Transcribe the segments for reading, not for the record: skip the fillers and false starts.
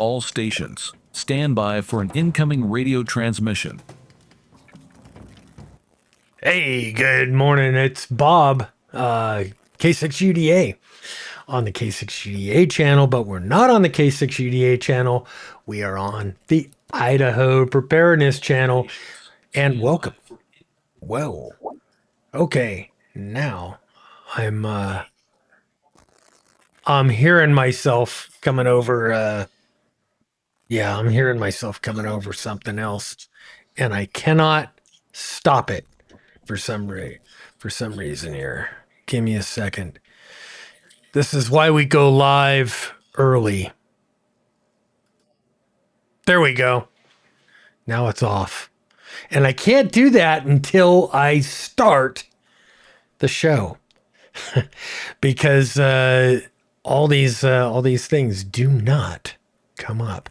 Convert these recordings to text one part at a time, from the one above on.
All stations, stand by for an incoming radio transmission. Hey, good morning. It's Bob, K6UDA on the K6UDA channel, but we're not on the K6UDA channel. We are on the Idaho Preparedness channel. And welcome. Whoa. Okay, now I'm hearing myself coming over. I'm hearing myself coming over something else, and I cannot stop it for some reason here. Give me a second. This is why we go live early. There we go. Now it's off. And I can't do that until I start the show. Because all these things do not come up.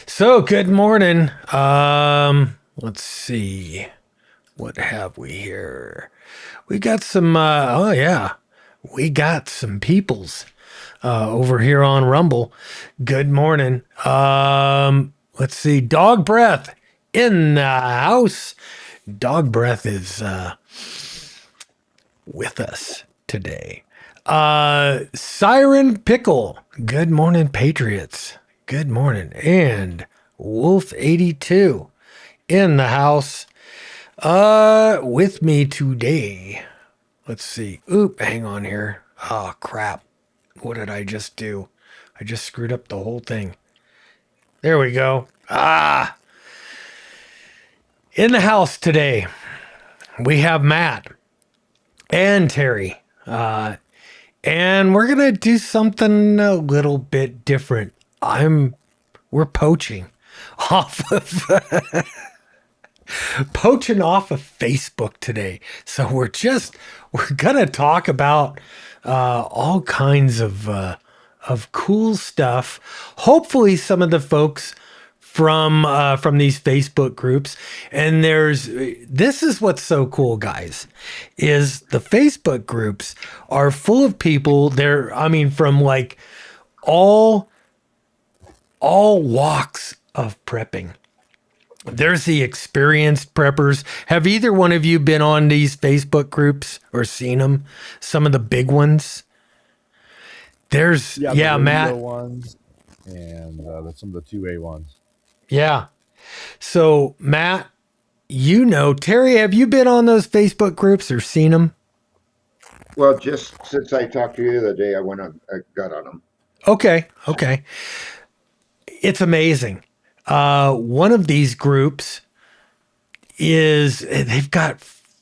So, good morning. Let's see. What have we here? We got some we got some peoples over here on Rumble. Good morning. Let's see. Dog Breath in the house. Dog Breath is with us today. Siren Pickle. Good morning, Patriots. Good morning. And Wolf 82 in the house. With me today. Let's see. Oop, hang on here. Oh, crap. What did I just do? I just screwed up the whole thing. There we go. In the house today, we have Matt and Terry. And we're going to do something a little bit different. We're poaching off of... poaching off of Facebook today. So we're going to talk about all kinds of cool stuff. Hopefully some of the folks from these Facebook groups. And this is what's so cool, guys, is the Facebook groups are full of people. From like all walks of prepping. There's the experienced preppers. Have either one of you been on these Facebook groups or seen them? Some of the big ones. There's the Matt ones and some of the 2A ones. Yeah. So Matt, Terry, have you been on those Facebook groups or seen them? Well, just since I talked to you the other day, I got on them. Okay. It's amazing. One of these groups they've got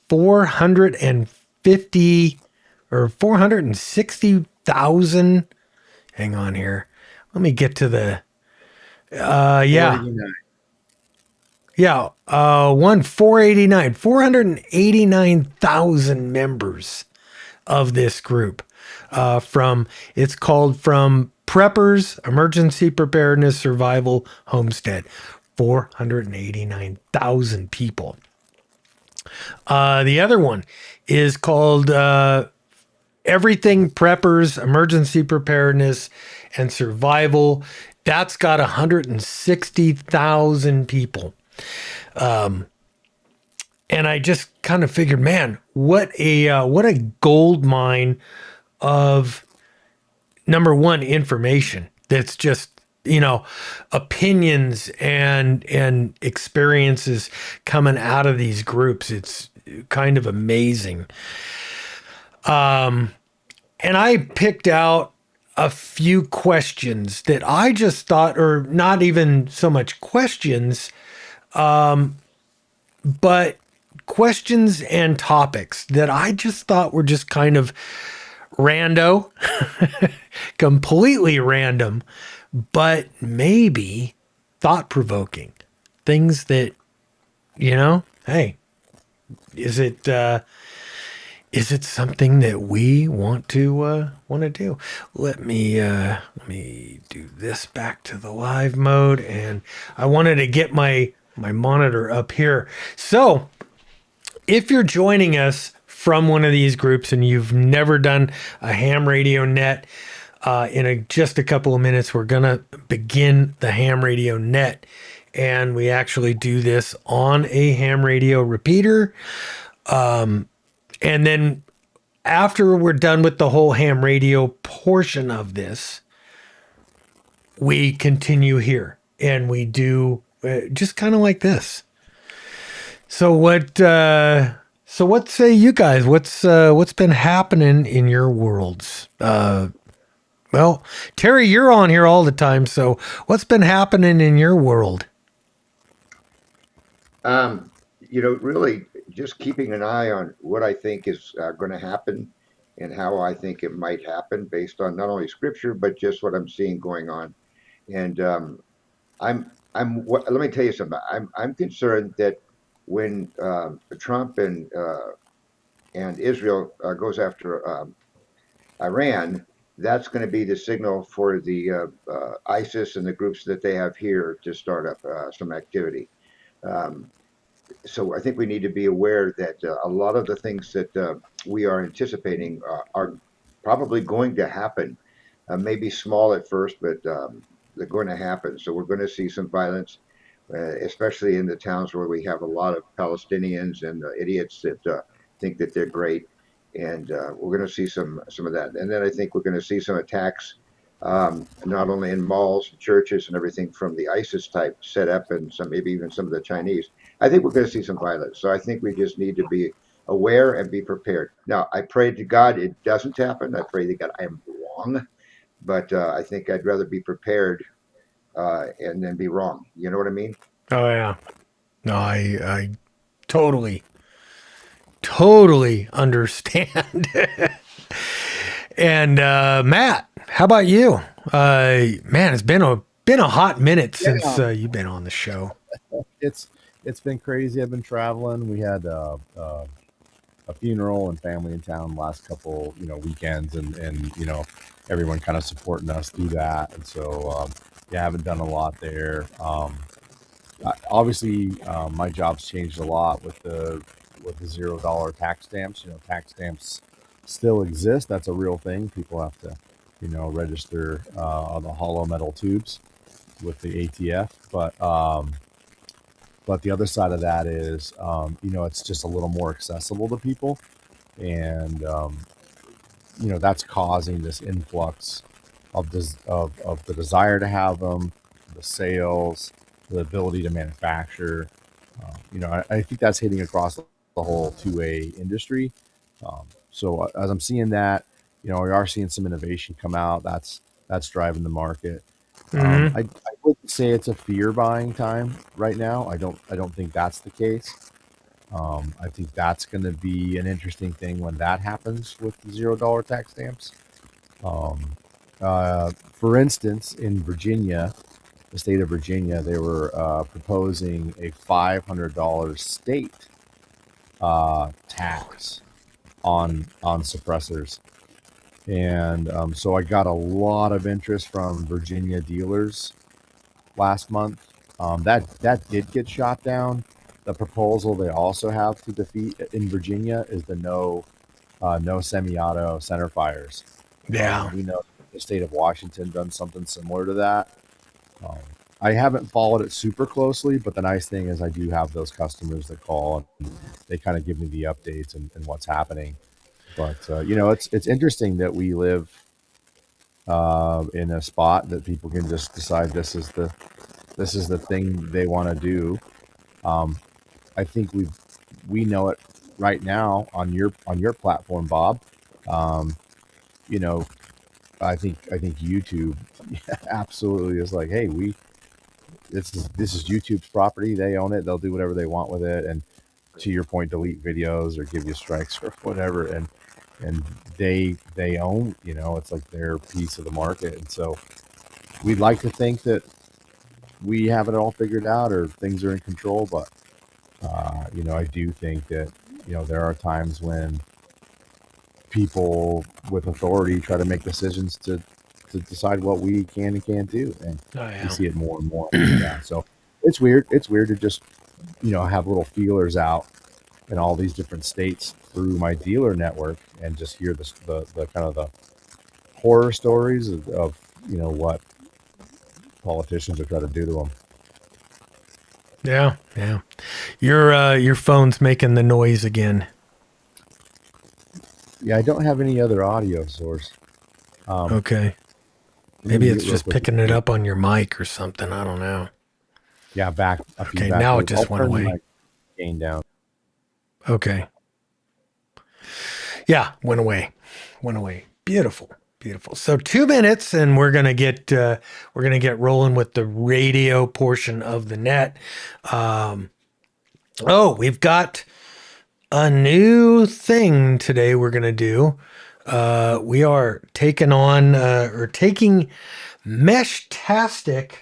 450 or 460,000. Hang on here. Let me get to the, 489,000 members of this group. It's called From Preppers, Emergency Preparedness, Survival, Homestead. 489,000 people. The other one is called Everything Preppers, Emergency Preparedness, and Survival. That's got 160,000 people. And I just kind of figured, man, what a gold mine of, number one, information that's just, opinions and experiences coming out of these groups. It's kind of amazing. And I picked out a few questions that I just thought, or not even so much questions, but questions and topics that I just thought were just kind of rando, completely random, but maybe thought-provoking. Things that, hey, is it something that we want to do? Let me do this back to the live mode, and I wanted to get my monitor up here. So, if you're joining us from one of these groups and you've never done a ham radio net, Just a couple of minutes, we're going to begin the ham radio net. And we actually do this on a ham radio repeater. And then after we're done with the whole ham radio portion of this, we continue here and we do just kind of like this. So what say you guys? What's been happening in your worlds? Well, Terry, you're on here all the time. So what's been happening in your world? Really just keeping an eye on what I think is going to happen and how I think it might happen based on not only scripture but just what I'm seeing going on. And let me tell you something. I'm concerned that when Trump and Israel goes after Iran, that's going to be the signal for the ISIS and the groups that they have here to start up some activity. So I think we need to be aware that a lot of the things that we are anticipating are probably going to happen. Maybe small at first, but they're going to happen. So we're going to see some violence, especially in the towns where we have a lot of Palestinians and idiots that think that they're great. And we're going to see some of that. And then I think we're going to see some attacks, not only in malls, and churches, and everything from the ISIS type set up, and maybe even some of the Chinese. I think we're going to see some violence. So I think we just need to be aware and be prepared. Now, I pray to God it doesn't happen. I pray to God I am wrong, but I think I'd rather be prepared and then be wrong. You know what I mean? Oh yeah, no, I totally understand. And Matt, how about you? Man, it's been a hot minute since you've been on the show. It's been crazy. I've been traveling. We had a funeral and family in town last couple weekends, and everyone kind of supporting us through that. And so I haven't done a lot there. Obviously, my job's changed a lot with the $0 tax stamps. Tax stamps still exist. That's a real thing. People have to register on the hollow metal tubes with the ATF, but the other side of that is it's just a little more accessible to people, and that's causing this influx of the desire to have them, the sales, the ability to manufacture. I think that's hitting across the whole 2A industry. So as I'm seeing that, we are seeing some innovation come out. That's driving the market. Mm-hmm. I wouldn't say it's a fear buying time right now. I don't think that's the case. I think that's going to be an interesting thing when that happens with the $0 tax stamps. For instance, in Virginia, the state of Virginia, they were proposing a $500 state tax on suppressors. And so I got a lot of interest from Virginia dealers last month. That did get shot down. The proposal they also have to defeat in Virginia is the no semi-auto center fires. Yeah. We know the state of Washington done something similar to that. I haven't followed it super closely, but the nice thing is I do have those customers that call and they kind of give me the updates and what's happening. But it's interesting that we live in a spot that people can just decide this is the thing they want to do. I think we know it right now on your platform, Bob. I think YouTube absolutely is like, hey, this is YouTube's property. They own it. They'll do whatever they want with it. And to your point, delete videos or give you strikes or whatever. And they own, it's like their piece of the market. And so we'd like to think that we have it all figured out or things are in control. But, I do think that, there are times when people with authority try to make decisions to decide what we can and can't do. And we see it more and more. Yeah. So it's weird. It's weird to just, have little feelers out in all these different states through my dealer network and just hear the kind of the horror stories of what politicians are trying to do to them. Yeah, yeah. Your phone's making the noise again. Yeah, I don't have any other audio source. Okay. Maybe it's just picking it up on your mic or something. I don't know. Yeah, back. A few Okay, back now I'll it just went turn away. my gain down. Okay. Yeah, went away. Went away. Beautiful. Beautiful. So 2 minutes and we're gonna get rolling with the radio portion of the net. We've got a new thing today we're gonna do. We are taking Meshtastic.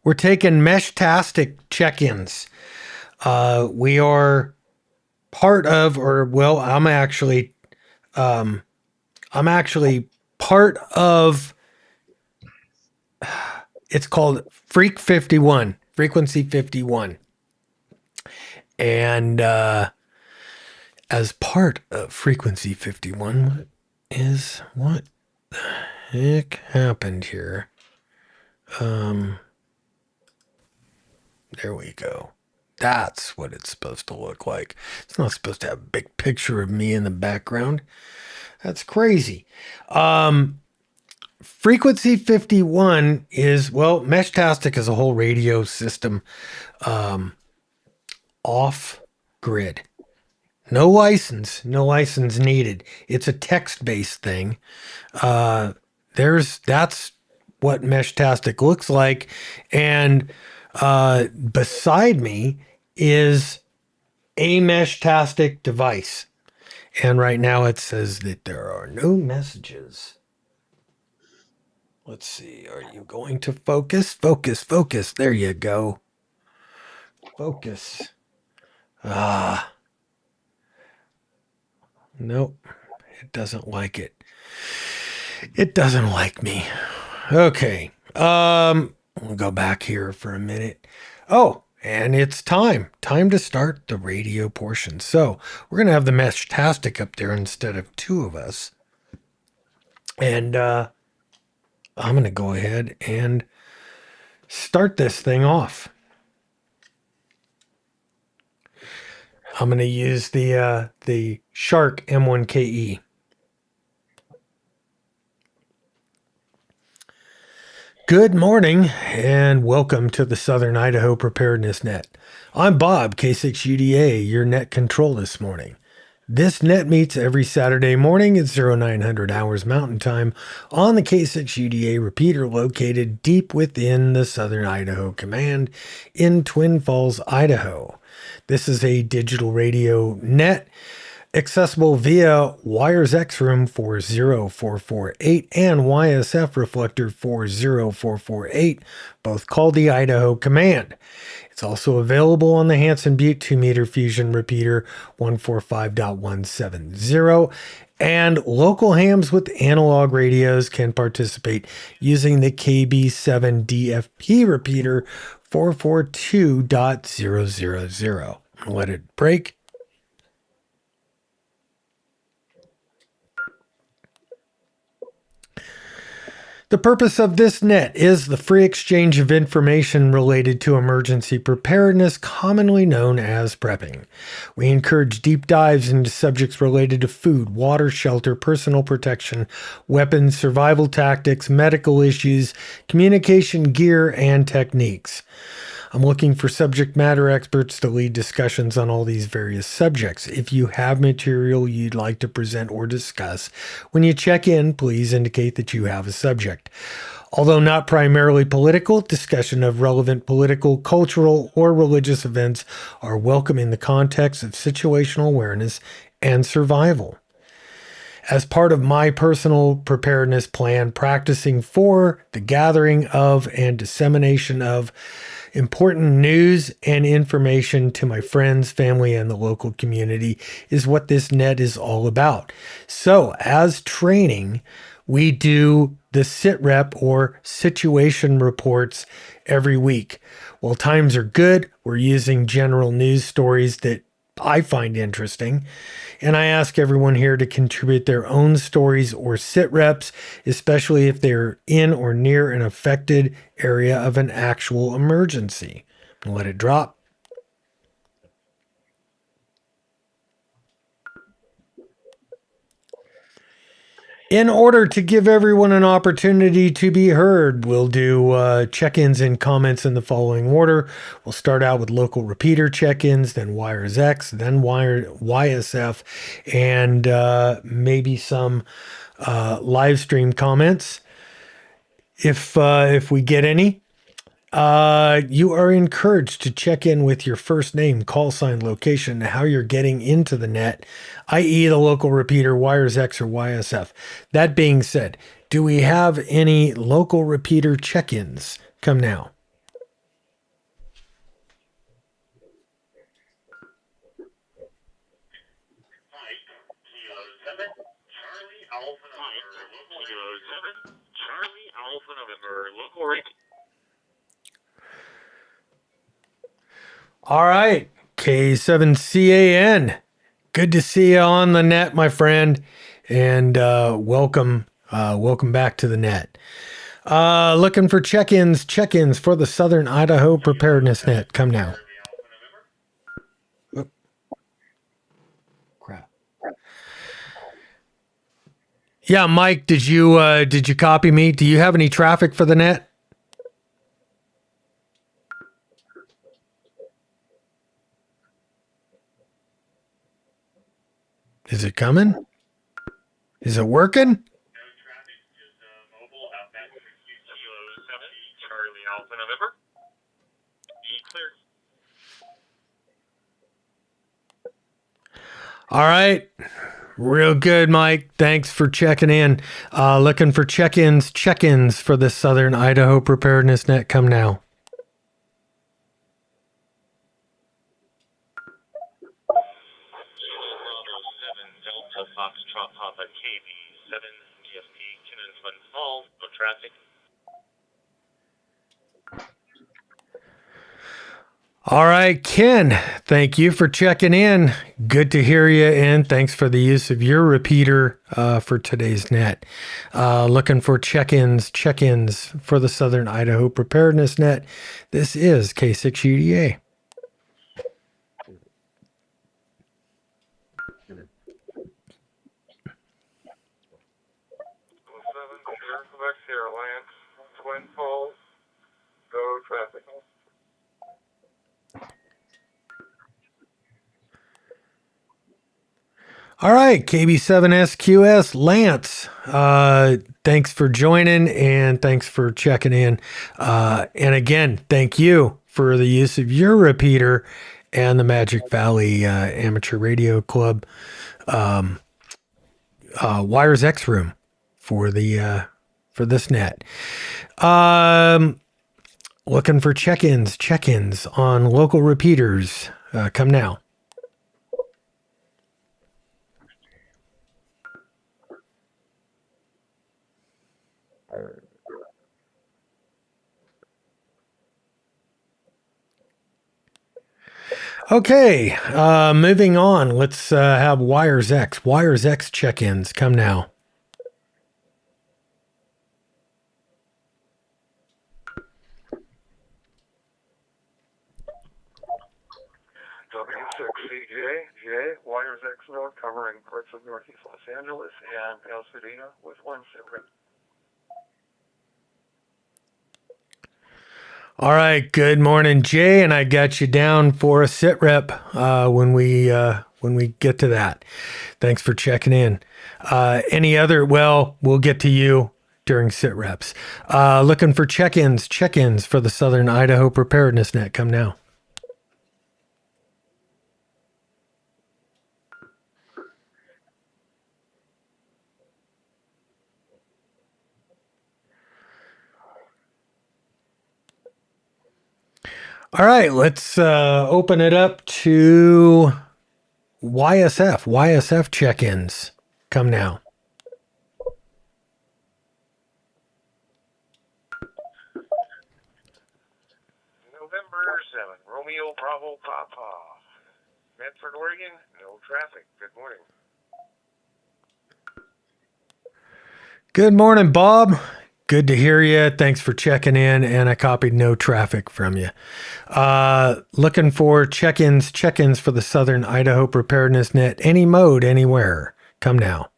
We're taking Meshtastic check-ins. We are part of, I'm actually part of. It's called Freak 51, Frequency 51, and as part of Frequency 51, what the heck happened here? There we go. That's what it's supposed to look like. It's not supposed to have a big picture of me in the background. That's crazy. Frequency 51 is, Meshtastic is a whole radio system off grid. No license needed. It's a text-based thing. That's what Meshtastic looks like. And beside me is a Meshtastic device. And right now it says that there are no messages. Let's see. Are you going to focus? Focus. There you go. Focus. Nope. It doesn't like it. It doesn't like me. Okay. We'll go back here for a minute. Oh, and it's time to start the radio portion. So we're going to have the Meshtastic up there instead of two of us. And I'm going to go ahead and start this thing off. I'm going to use the Shark M1KE. Good morning and welcome to the Southern Idaho Preparedness Net. I'm Bob, K6UDA, your net control this morning. This net meets every Saturday morning at 0900 hours Mountain Time on the K6UDA repeater located deep within the Southern Idaho Command in Twin Falls, Idaho. This is a digital radio net accessible via Wires X-Room 40448 and YSF Reflector 40448, both called the Idaho Command. It's also available on the Hanson Butte 2-meter fusion repeater 145.170, and local hams with analog radios can participate using the KB7 DFP repeater 442.000. Let it break. The purpose of this net is the free exchange of information related to emergency preparedness, commonly known as prepping. We encourage deep dives into subjects related to food, water, shelter, personal protection, weapons, survival tactics, medical issues, communication gear, and techniques. I'm looking for subject matter experts to lead discussions on all these various subjects. If you have material you'd like to present or discuss, when you check in, please indicate that you have a subject. Although not primarily political, discussion of relevant political, cultural, or religious events are welcome in the context of situational awareness and survival. As part of my personal preparedness plan, practicing for the gathering of and dissemination of important news and information to my friends, family, and the local community is what this net is all about. So, as training, we do the SITREP or situation reports every week. While times are good, we're using general news stories that I find interesting. And I ask everyone here to contribute their own stories or sit reps, especially if they're in or near an affected area of an actual emergency. Let it drop. In order to give everyone an opportunity to be heard, we'll do check-ins and comments in the following order. We'll start out with local repeater check-ins, then Wires X, then YSF, and maybe some live stream comments if we get any. You are encouraged to check in with your first name, call sign, location, and how you're getting into the net, i.e., the local repeater, Wires X, or YSF. That being said, do we have any local repeater check ins? Come now. Charlie Alpha November, local rate. All right, K7CAN. Good to see you on the net, my friend, and welcome back to the net. Looking for check-ins for the Southern Idaho Preparedness Net. Come now. Oop. Crap. Yeah, Mike, did you copy me? Do you have any traffic for the net? Is it coming? Is it working? Traffic is mobile outbound Kilo 7, Charlie Alpha November. Be clear. All right. Real good, Mike. Thanks for checking in. Looking for check-ins for the Southern Idaho Preparedness Net. Come now. Delta Foxtrot Papa KB 7 DSP Kinnison Falls, no traffic. All right, Ken, thank you for checking in. Good to hear you, and thanks for the use of your repeater for today's net. Looking for check-ins for the Southern Idaho Preparedness Net. This is K6UDA. Quebec Sierra Lance, Twin Falls, go traffic. All right, KB7SQS, Lance. Thanks for joining and thanks for checking in. And again, thank you for the use of your repeater and the Magic Valley Amateur Radio Club Wires X room for this net. Looking for check-ins on local repeaters. Come now. Okay, moving on. Let's have Wires X. Wires X check-ins. Come now. W6CJ, Wires X North, covering parts of northeast Los Angeles and Pasadena with one sit rep. All right, good morning, Jay, and I got you down for a sit rep when we get to that. Thanks for checking in. Any other? Well, we'll get to you during sit reps. Looking for check-ins for the Southern Idaho Preparedness Net. Come now. All right, let's open it up to YSF check-ins. Come now. November 7, Romeo Bravo Papa. Medford, Oregon, no traffic. Good morning. Good morning, Bob. Good to hear you. Thanks for checking in. And I copied no traffic from you. Looking for check-ins for the Southern Idaho Preparedness Net. Any mode, anywhere. Come now.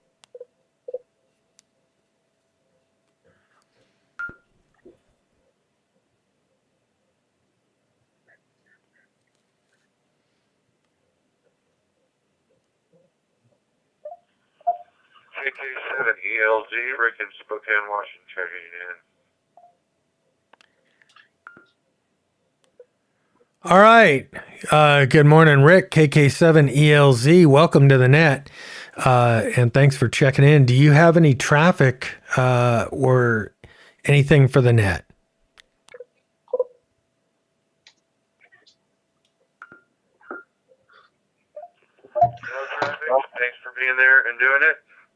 KK7 ELZ, Rick in Spokane, Washington, checking in. All right. Good morning, Rick. KK7 ELZ. Welcome to the net. And thanks for checking in. Do you have any traffic or anything for the net? No traffic. Thanks for being there and doing it.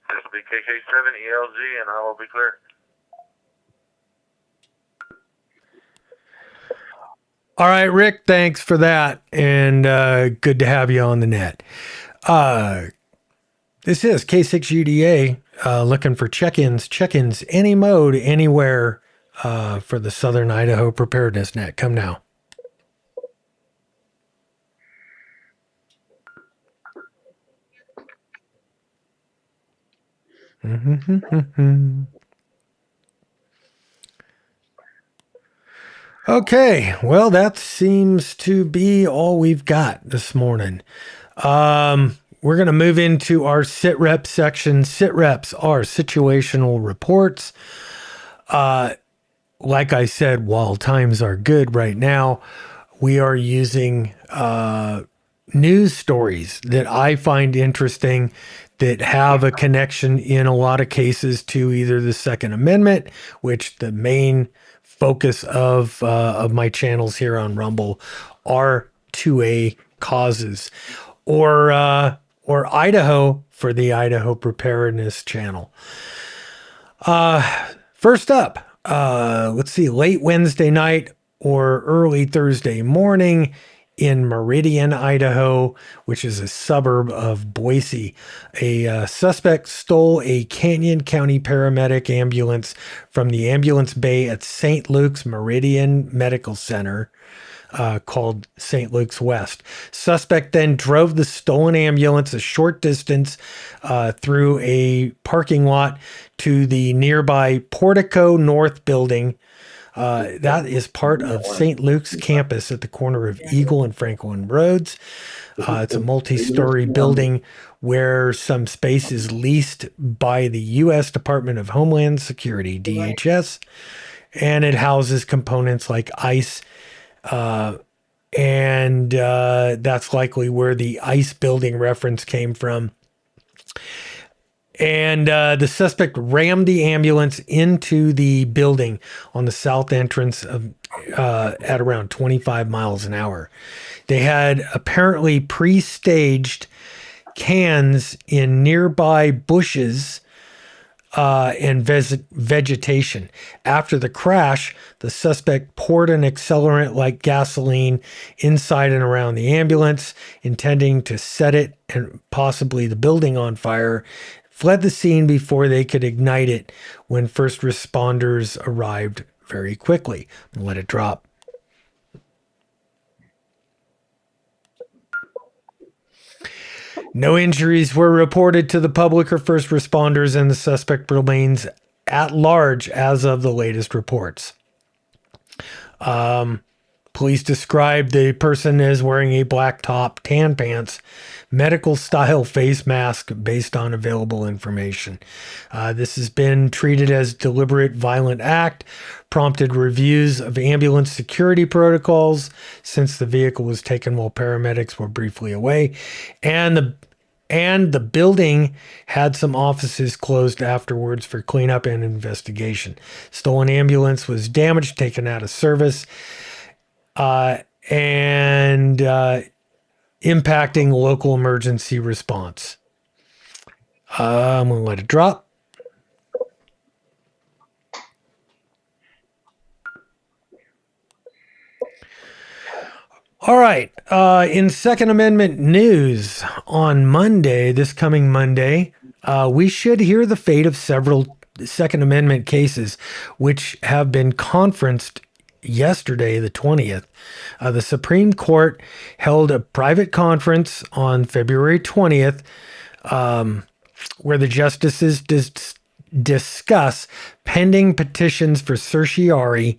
This will be KK7 ELZ, and I will be clear. All right, Rick, thanks for that. And good to have you on the net. This is K6UDA looking for check-ins, any mode, anywhere for the Southern Idaho Preparedness Net. Come now. Okay, well, that seems to be all we've got this morning. We're going to move into our sit rep section. Sit reps are situational reports. Like I said, while times are good right now, we are using news stories that I find interesting that have a connection in a lot of cases to either the Second Amendment, which the main focus of my channels here on Rumble are 2A causes, or Idaho for the Idaho Preparedness channel. First up, let's see, late Wednesday night or early Thursday morning in Meridian, Idaho, which is a suburb of Boise. A suspect stole a Canyon County paramedic ambulance from the ambulance bay at St. Luke's Meridian Medical Center, called St. Luke's West. Suspect then drove the stolen ambulance a short distance through a parking lot to the nearby Portico North building. That is part of St. Luke's campus at the corner of Eagle and Franklin Roads. It's a multi-story building where some space is leased by the U.S. Department of Homeland Security, DHS, and it houses components like ICE, and that's likely where the ICE building reference came from. And the suspect rammed the ambulance into the building on the south entrance of at around 25 miles an hour. They had apparently pre-staged cans in nearby bushes and vegetation. After the crash, the suspect poured an accelerant like gasoline inside and around the ambulance, intending to set it and possibly the building on fire, fled the scene before they could ignite it when first responders arrived very quickly. Let it drop. No injuries were reported to the public or first responders, and the suspect remains at large as of the latest reports. Police described the person as wearing a black top, tan pants, medical style face mask based on available information. This has been treated as deliberate violent act, prompted reviews of ambulance security protocols since the vehicle was taken while paramedics were briefly away, and the building had some offices closed afterwards for cleanup and investigation. Stolen ambulance was damaged, taken out of service, and impacting local emergency response. I'm going to let it drop. All right. In Second Amendment news on Monday, this coming Monday, we should hear the fate of several Second Amendment cases, which have been conferenced yesterday, the 20th. The Supreme Court held a private conference on February 20th where the justices discuss pending petitions for certiorari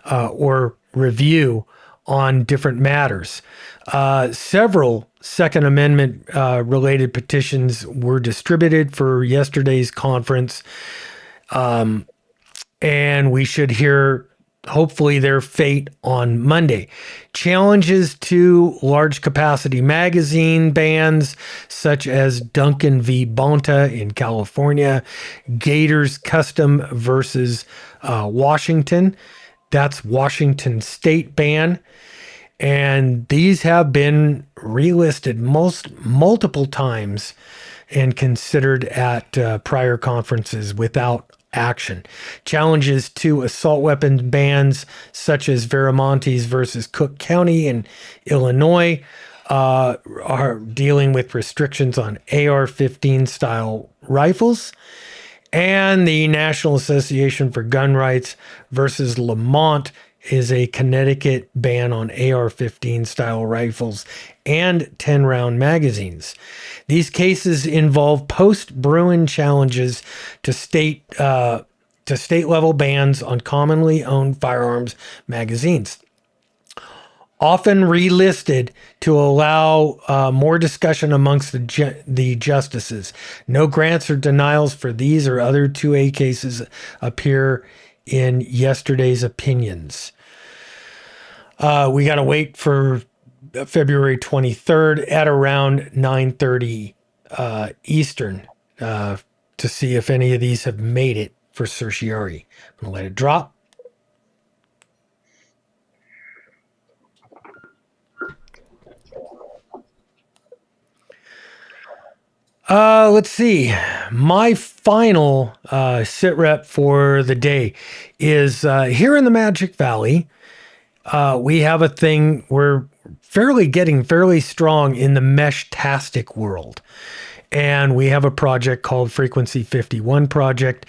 or review on different matters. Several Second Amendment related petitions were distributed for yesterday's conference, and we should hear hopefully their fate on Monday. Challenges to large capacity magazine bans such as Duncan v. Bonta in California, Gators Custom versus Washington. That's Washington state ban. And these have been relisted multiple times and considered at prior conferences without action. Challenges to assault weapons bans such as Viramontes versus Cook County in Illinois are dealing with restrictions on AR-15 style rifles. And the National Association for Gun Rights versus Lamont is a Connecticut ban on AR-15 style rifles and 10-round magazines. These cases involve post-Bruin challenges to state level bans on commonly owned firearms magazines, often relisted to allow more discussion amongst the justices. No grants or denials for these or other 2A cases appear in yesterday's opinions. We got to wait for February 23rd at around 9:30 Eastern to see if any of these have made it for certiorari. I'm going to let it drop. Let's see. My final sit rep for the day is here in the Magic Valley. We have a thing we're getting fairly strong in the Mesh-tastic world. And we have a project called Frequency 51 Project.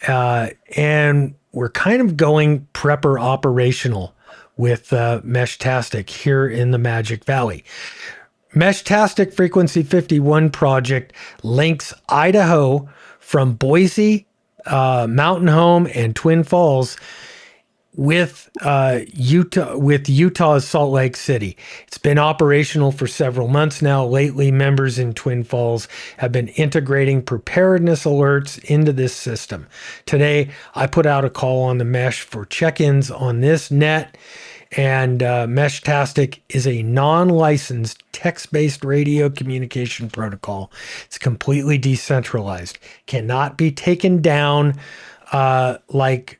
And we're kind of going prepper operational with Mesh-tastic here in the Magic Valley. Mesh-tastic Frequency 51 Project links Idaho from Boise, Mountain Home, and Twin Falls with Utah's Salt Lake City. It's been operational for several months now. Lately, members in Twin Falls have been integrating preparedness alerts into this system. Today, I put out a call on the Mesh for check-ins on this net. And Mesh-tastic is a non-licensed text-based radio communication protocol. It's completely decentralized, cannot be taken down like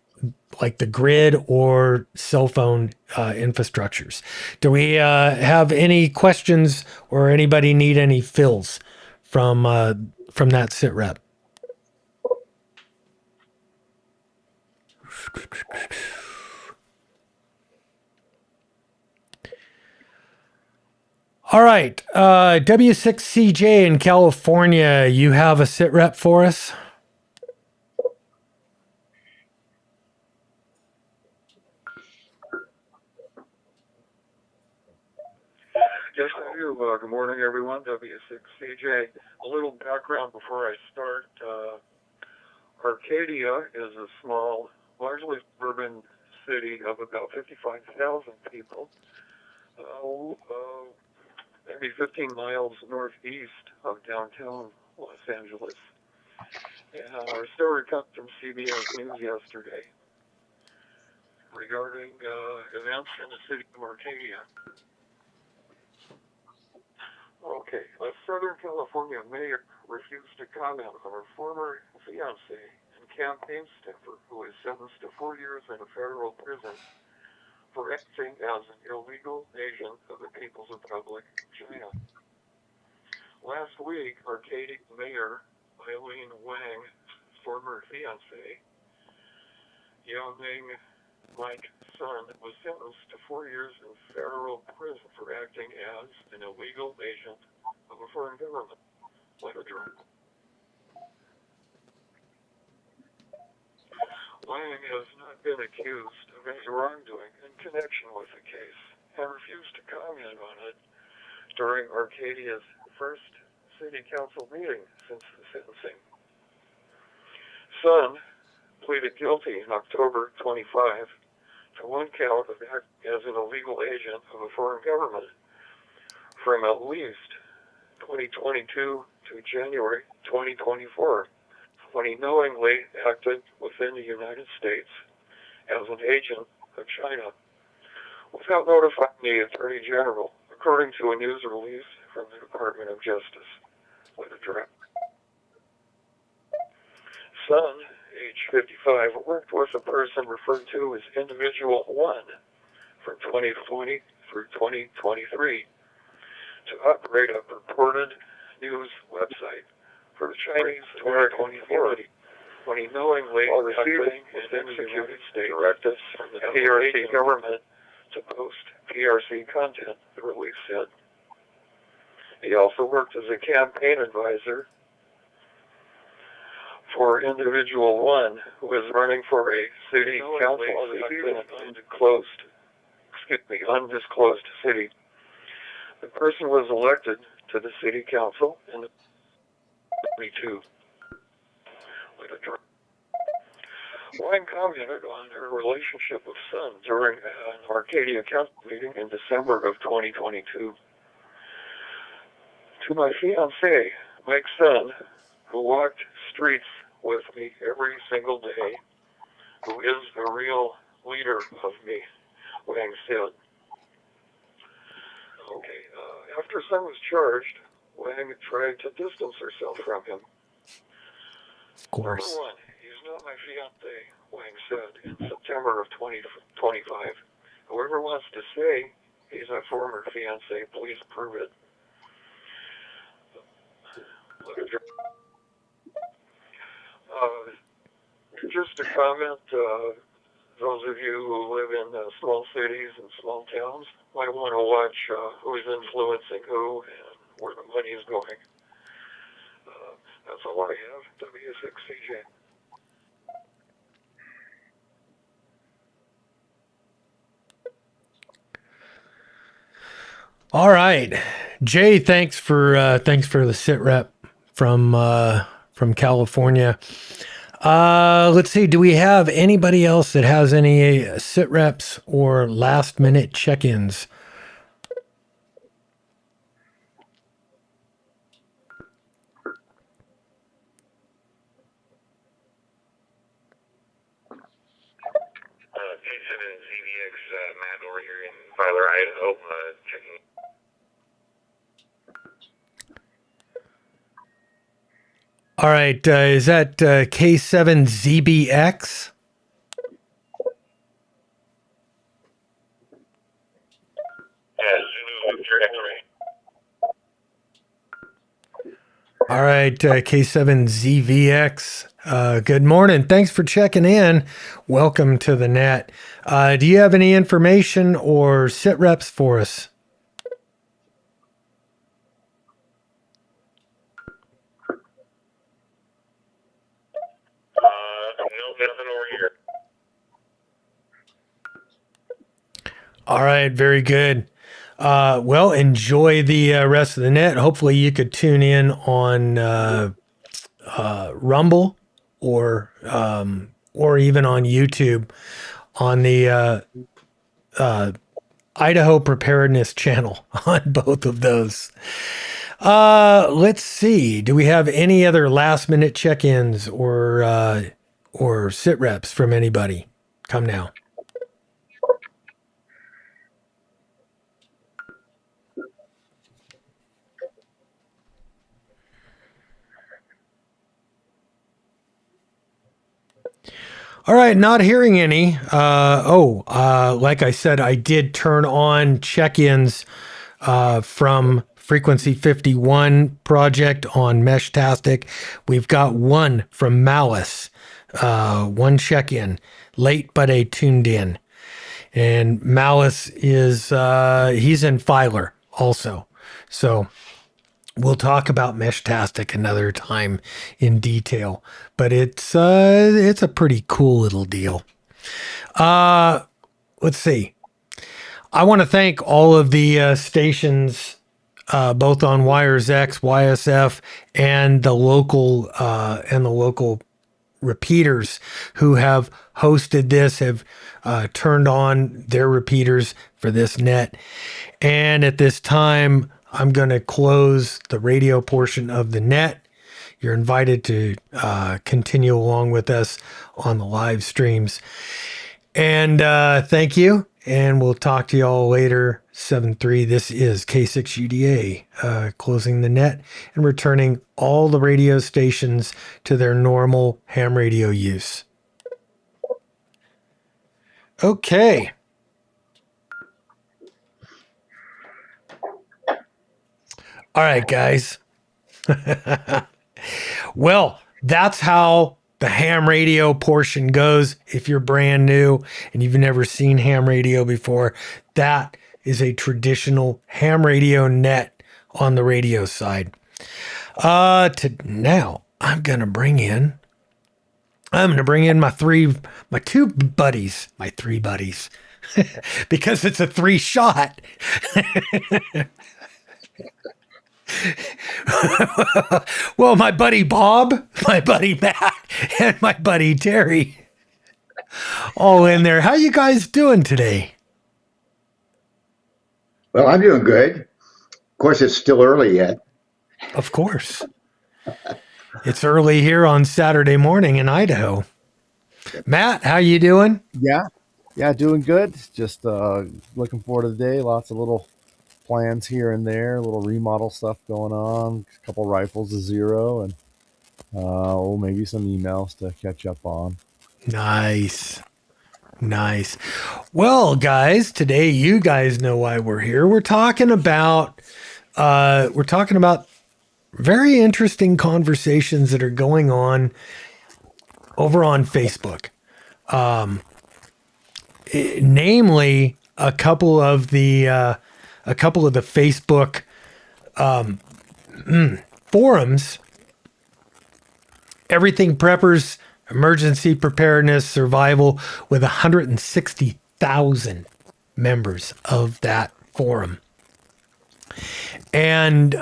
the grid or cell phone infrastructures. Do we have any questions or anybody need any fills from that sit rep? All right, W6CJ in California, you have a sit rep for us? Yes, I do. Good morning, everyone. W6CJ. A little background before I start. Arcadia is a small, largely suburban city of about 55,000 people, maybe 15 miles northeast of downtown Los Angeles. And our story comes from CBS News yesterday regarding events in the city of Arcadia. Okay, a Southern California mayor refused to comment on her former fiance and campaign staffer who is sentenced to 4 years in a federal prison for acting as an illegal agent of the People's Republic of China. Last week, Arcadia Mayor Eileen Wang's former fiance, Yao Ming Mike son was sentenced to 4 years in federal prison for acting as an illegal agent of a foreign government. Like a drug. Wang has not been accused of any wrongdoing in connection with the case and refused to comment on it during Arcadia's first city council meeting since the sentencing. Sun pleaded guilty in October 25 to one count of acting as an illegal agent of a foreign government from at least 2022 to January 2024, when he knowingly acted within the United States as an agent of China without notifying the Attorney General, according to a news release from the Department of Justice. With a draft. Sun, age 55, worked with a person referred to as Individual 1 from 2020 through 2023 to operate a purported news website for the Chinese American community when he knowingly receiving and executed state directives from the PRC government to post PRC content, the release said. He also worked as a campaign advisor for Individual 1, who was running for a city council seat in an undisclosed city. The person was elected to the city council in 2022. Wang commented on her relationship with Sun during an Arcadia council meeting in December of 2022. To my fiancé, Mike Sun, who walked streets with me every single day, who is the real leader of me, Wang said. After Sun was charged, Wang tried to distance herself from him. Of course. Number one, he's not my fiancé, Wang said in September of 2025. Whoever wants to say he's a former fiancé, please prove it. Just a comment, those of you who live in small cities and small towns might want to watch who's influencing who and where the money is going. That's all I have. W6CJ. All right, Jay. Thanks for the sit rep from California. Let's see. Do we have anybody else that has any sit reps or last minute check-ins? K7ZVX, Matt over here in Filer, Idaho, checking. All right, is that K7ZBX? Zulu Victor X-ray. All right, K7ZVX. Good morning. Thanks for checking in. Welcome to the net. Do you have any information or sit reps for us? No, nothing over here. All right, very good. Well, enjoy the rest of the net. Hopefully you could tune in on Rumble or even on YouTube on the Idaho Preparedness channel on both of those. Let's see. Do we have any other last minute check-ins or sit reps from anybody? Come now. All right, not hearing any. Like I said, I did turn on check-ins from Frequency 51 project on Meshtastic. We've got one from Malice, one check-in, late but a tuned in. And Malice is he's in Filer also. So we'll talk about Meshtastic another time in detail, but it's a pretty cool little deal. Let's see. I want to thank all of the stations, both on Wires X, YSF, and the local repeaters who have hosted this, have turned on their repeaters for this net. And at this time, I'm going to close the radio portion of the net. You're invited to continue along with us on the live streams. And thank you. And we'll talk to y'all later. 7-3. This is K6UDA closing the net and returning all the radio stations to their normal ham radio use. Okay. All right, guys. Well, that's how the ham radio portion goes. If you're brand new and you've never seen ham radio before, that is a traditional ham radio net on the radio side. Now I'm gonna bring in my three buddies, because it's a 3 shot. Well, my buddy Bob, my buddy Matt, and my buddy Terry, all in there. How you guys doing today? Well, I'm doing good. Of course, it's still early yet. Of course. It's early here on Saturday morning in Idaho. Matt, how you doing? Yeah, doing good. Just looking forward to the day. Lots of little plans here and there, little remodel stuff going on, a couple rifles to zero, and maybe some emails to catch up on. Nice. Well, guys, today you guys know why we're here. We're talking about very interesting conversations that are going on over on Facebook. Namely, a couple of the Facebook forums. Everything Preppers, Emergency Preparedness, Survival, with 160,000 members of that forum. And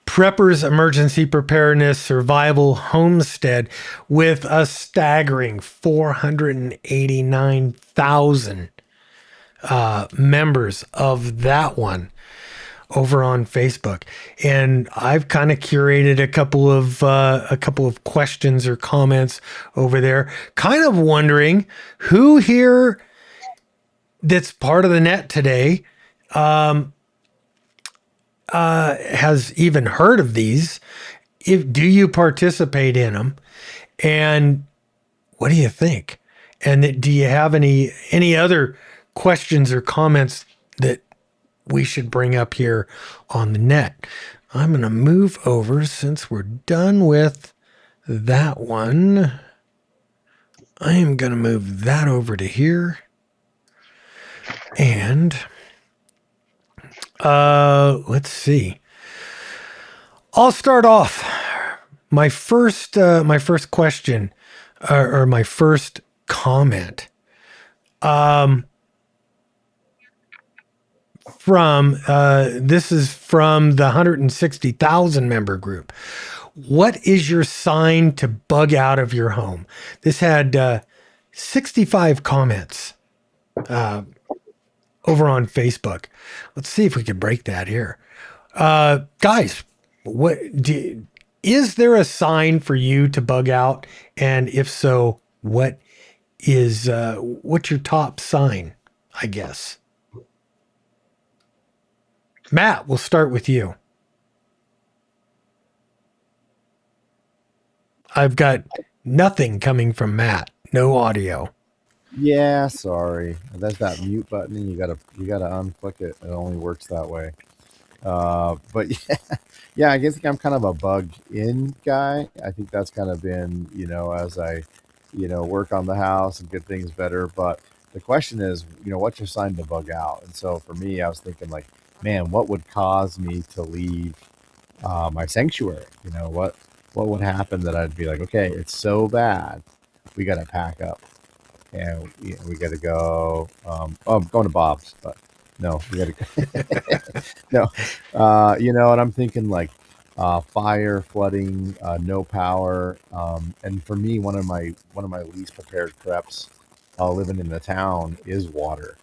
Preppers, Emergency Preparedness, Survival, Homestead with a staggering 489,000 members of that one over on Facebook. And I've kind of curated a couple of questions or comments over there, kind of wondering who here that's part of the net today has even heard of these. Do you participate in them? And what do you think? And do you have any other questions or comments that we should bring up here on the net? I'm going to move over since we're done with that one. I am going to move that over to here. And let's see. I'll start off my first question or my first comment. This is from the 160,000 member group. What is your sign to bug out of your home? This had 65 comments over on Facebook. Let's see if we can break that here. Guys, is there a sign for you to bug out? And if so, what's your top sign, I guess? Matt, we'll start with you. I've got nothing coming from Matt. No audio. Yeah, sorry. That's that mute button. You gotta unclick it. It only works that way. But yeah, I guess I'm kind of a bug in guy. I think that's kind of been, as I, work on the house and get things better. But the question is, what's your sign to bug out? And so for me, I was thinking like, man, what would cause me to leave my sanctuary? What would happen that I'd be like, okay, it's so bad, we got to pack up and we got to go. I'm going to Bob's, but no, we got to go. No, and I'm thinking like fire, flooding, no power, and for me, one of my least prepared preps living in the town is water.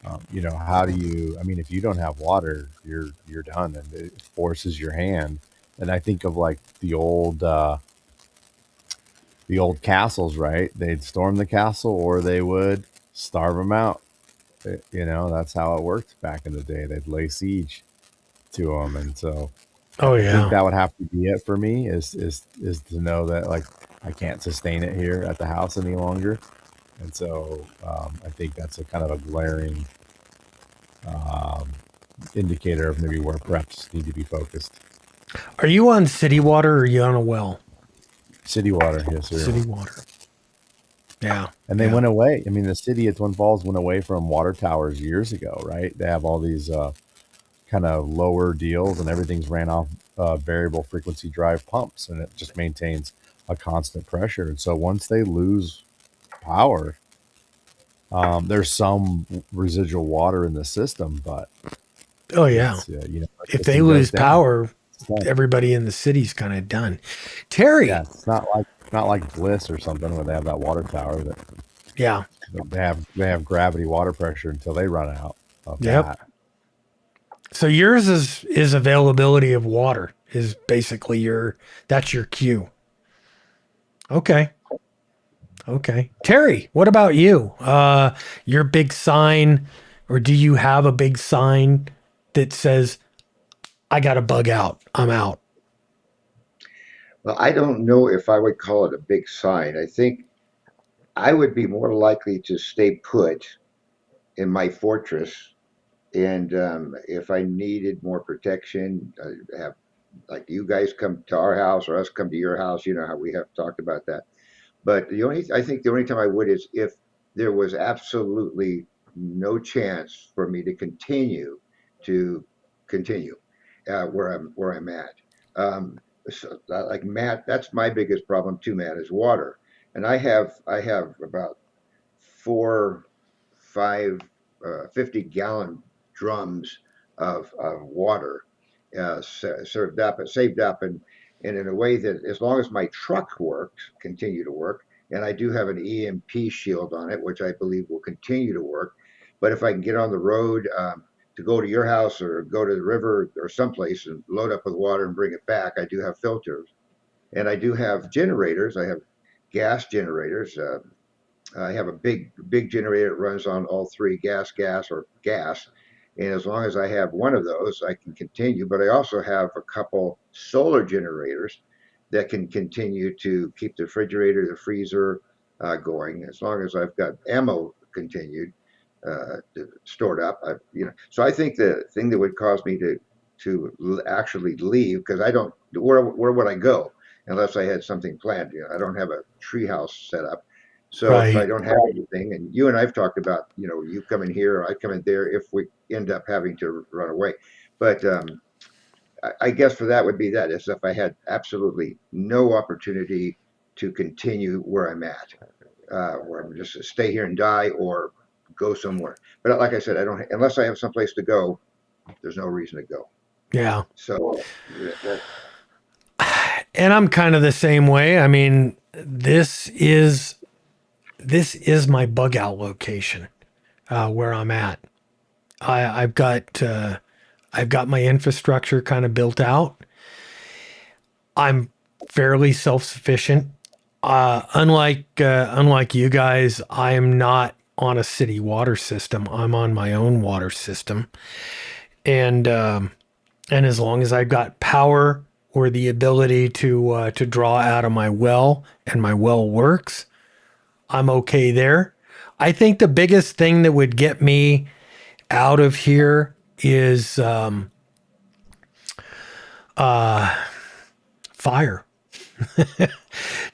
How do you? I mean, if you don't have water, you're done, and it forces your hand. And I think of like the old castles, right? They'd storm the castle, or they would starve them out. That's how it worked back in the day. They'd lay siege to them, and so Oh I think yeah. that would have to be it for me. Is to know that like I can't sustain it here at the house any longer, and so I think that's a kind of a glaring um, indicator of maybe where preps need to be focused. Are you on city water or are you on a well? City water, yes, sir. City water. Yeah. And they yeah. went away. I mean, the city at Twin Falls went away from water towers years ago, right? They have all these kind of lower deals, and everything's ran off variable frequency drive pumps, and it just maintains a constant pressure. And so once they lose power, there's some residual water in the system, but Oh yeah. If they lose power, everybody in the city's kind of done. Terry. Yeah, it's not like Bliss or something where they have that water tower that Yeah. they have gravity water pressure until they run out of Yep. that. So yours is availability of water is basically that's your cue. Okay. Terry, what about you? Your big sign, or do you have a big sign that says, I got to bug out, I'm out? Well, I don't know if I would call it a big sign. I think I would be more likely to stay put in my fortress. And if I needed more protection, have like you guys come to our house or us come to your house. You know how we have talked about that. But I think the only time I would is if there was absolutely no chance for me to continue where I'm at. So, like Matt, that's my biggest problem too, Matt, is water. And I have about four, five, 50-gallon drums of water served up and saved up, and in a way that as long as my truck works, continue to work, and I do have an EMP shield on it, which I believe will continue to work. But if I can get on the road to go to your house or go to the river or someplace and load up with water and bring it back, I do have filters, and I do have generators. I have gas generators. I have a big generator that runs on all three gas. And as long as I have one of those, I can continue. But I also have a couple solar generators that can continue to keep the refrigerator, the freezer going, as long as I've got ammo continued stored up. So I think the thing that would cause me to actually leave, because I don't, where would I go unless I had something planned? I don't have a tree house set up. So if I Right. don't have anything, and you and I've talked about, you come in here or I come in there if we end up having to run away. But I guess for that would be that, is if I had absolutely no opportunity to continue where I'm at, where I'm just stay here and die or go somewhere. But like I said, I don't, unless I have someplace to go, there's no reason to go. Yeah. So that, And I'm kind of the same way. I mean, this is my bug out location, where I'm at. I've got my infrastructure kind of built out. I'm fairly self-sufficient. Unlike you guys, I am not on a city water system. I'm on my own water system, and as long as I've got power or the ability to draw out of my well and my well works, I'm okay there. I think the biggest thing that would get me out of here is fire.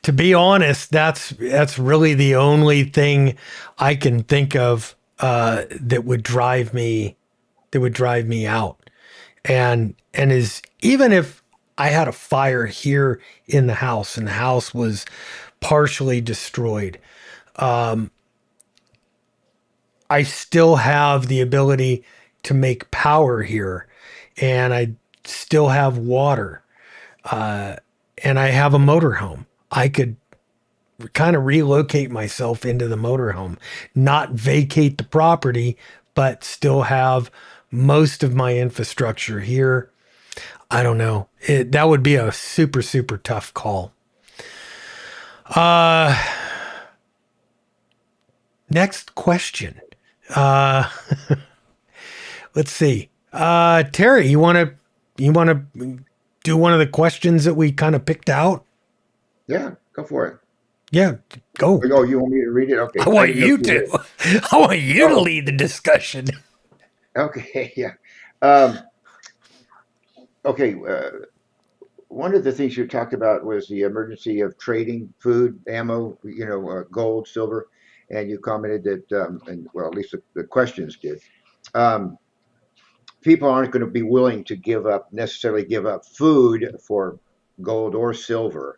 to be honest, that's really the only thing I can think of that would drive me out. And is even if I had a fire here in the house and the house was partially destroyed, I still have the ability to make power here, and I still have water, and I have a motorhome. I could kind of relocate myself into the motorhome, not vacate the property, but still have most of my infrastructure here. I don't know. That would be a super, super tough call. Next question. Let's see. Terry, you want to do one of the questions that we kind of picked out? Yeah, go for it. Yeah, go. Oh, you want me to read it? Okay. I want didn't know you if did. to. I want you to lead the discussion. Okay, yeah. Okay, one of the things you talked about was the emergency of trading food, ammo, gold, silver, and you commented that, and well, at least the questions did. People aren't going to be willing to necessarily give up food for gold or silver.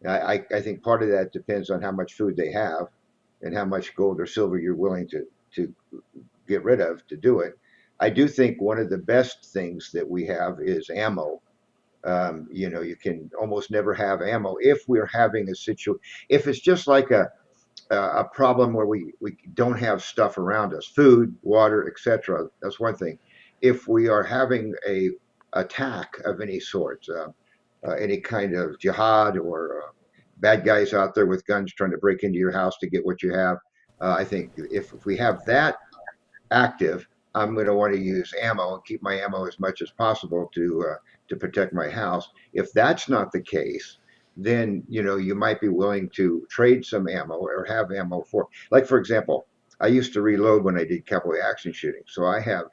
I think part of that depends on how much food they have and how much gold or silver you're willing to get rid of to do it. I do think one of the best things that we have is ammo. You can almost never have ammo if we're having a situation. If it's just like a problem where we don't have stuff around us, food, water, etc. That's one thing. If we are having a attack of any sort, any kind of jihad or bad guys out there with guns trying to break into your house to get what you have, I think if we have that active, I'm going to want to use ammo and keep my ammo as much as possible to protect my house. If that's not the case, then you might be willing to trade some ammo or have ammo for, like, for example, I used to reload when I did cavalry action shooting, so I have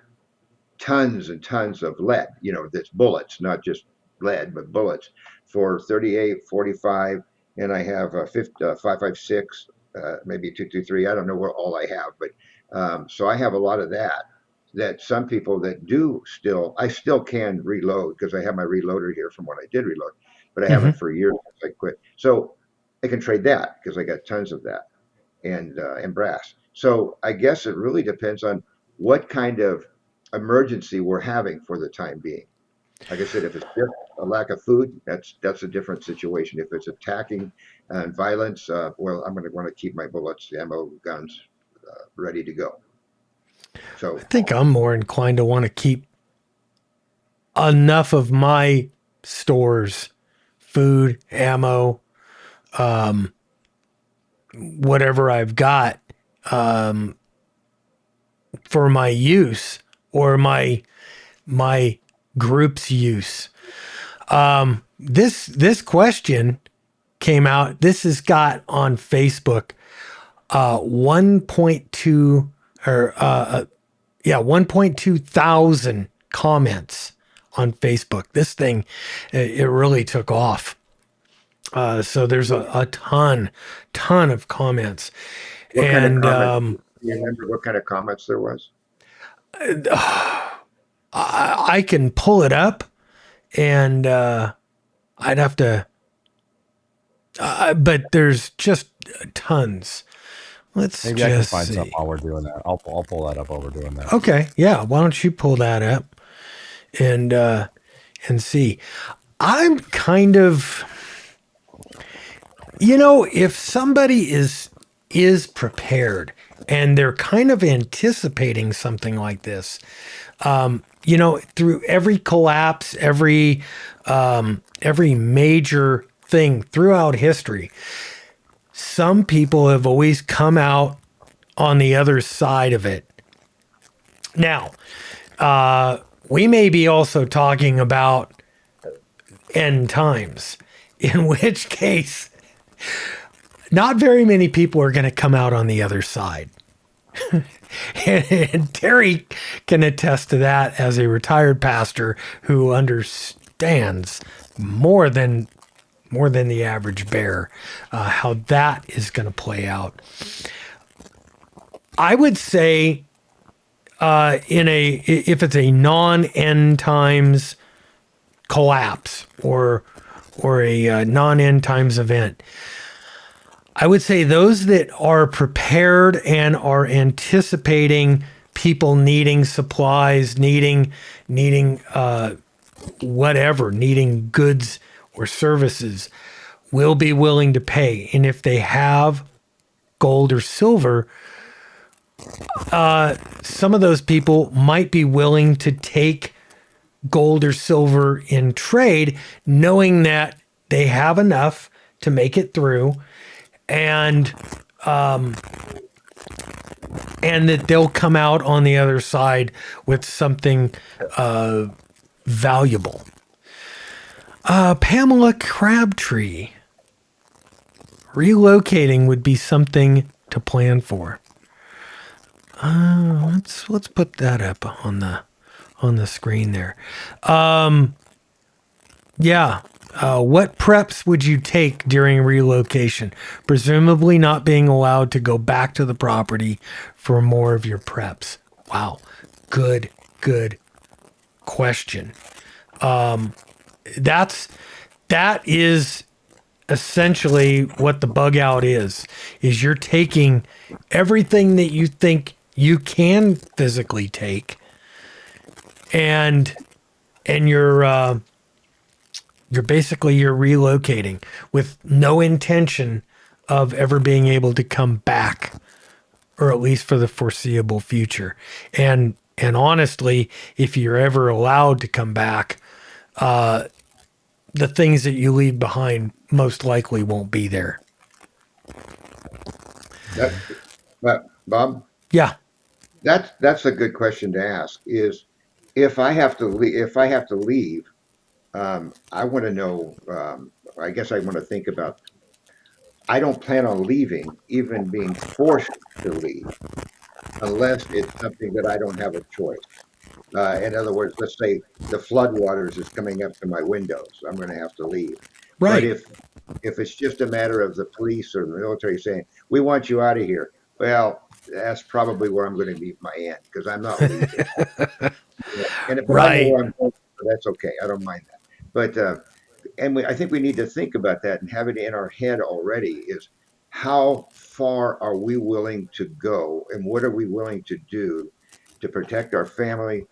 tons and tons of lead, that's bullets, not just lead, but bullets for 38, 45, and I have 5.56, maybe 223. I don't know what all I have, but so I have a lot of that some people that I still can reload because I have my reloader here from when I did reload, but I haven't for years since I quit. So I can trade that because I got tons of that and brass. So I guess it really depends on what kind of emergency we're having for the time being. Like I said, if it's just a lack of food, that's a different situation. If it's attacking and violence, well, I'm going to want to keep my bullets, ammo, guns ready to go. So I think I'm more inclined to want to keep enough of my stores, food, ammo, whatever I've got, for my use or my group's use. This question came out. This has got on Facebook 1.2 or 1.2 thousand comments on Facebook. This thing, it really took off. So there's a ton of comments. what kind And of comments? Do you remember what kind of comments there was? I can pull it up, and I'd have to, but there's just tons. Let's Maybe I can just find see. something while we're doing that. I'll pull that up while we're doing that. Okay, yeah. Why don't you pull that up and see? I'm kind of, if somebody is prepared and they're kind of anticipating something like this, through every collapse, every major thing throughout history, some people have always come out on the other side of it. Now, we may be also talking about end times, in which case, not very many people are going to come out on the other side. And Terry can attest to that as a retired pastor who understands more than more than the average bear. How that is going to play out. I would say if it's a non-end times collapse or a non-end times event, I would say those that are prepared and are anticipating people needing supplies, needing whatever, needing goods or services, will be willing to pay. And if they have gold or silver, some of those people might be willing to take gold or silver in trade, knowing that they have enough to make it through, and that they'll come out on the other side with something valuable. Pamela Crabtree, relocating would be something to plan for. Let's put that up on the screen there. What preps would you take during relocation? Presumably not being allowed to go back to the property for more of your preps. Wow. Good question. That is essentially what the bug out is you're taking everything that you think you can physically take, and you're relocating with no intention of ever being able to come back, or at least for the foreseeable future. And honestly, if you're ever allowed to come back, the things that you leave behind most likely won't be there. Bob, Yeah. that's a good question to ask. Is if I have to leave, I want to know. I guess I want to think about. I don't plan on leaving, even being forced to leave, unless it's something that I don't have a choice. In other words, let's say the floodwaters is coming up to my windows. I'm going to have to leave. Right. But if it's just a matter of the police or the military saying, we want you out of here, well, that's probably where I'm going to meet my end, because I'm not leaving. And if I know where I'm going, that's okay. I don't mind that. But I think we need to think about that and have it in our head already, is how far are we willing to go, and what are we willing to do to protect our family?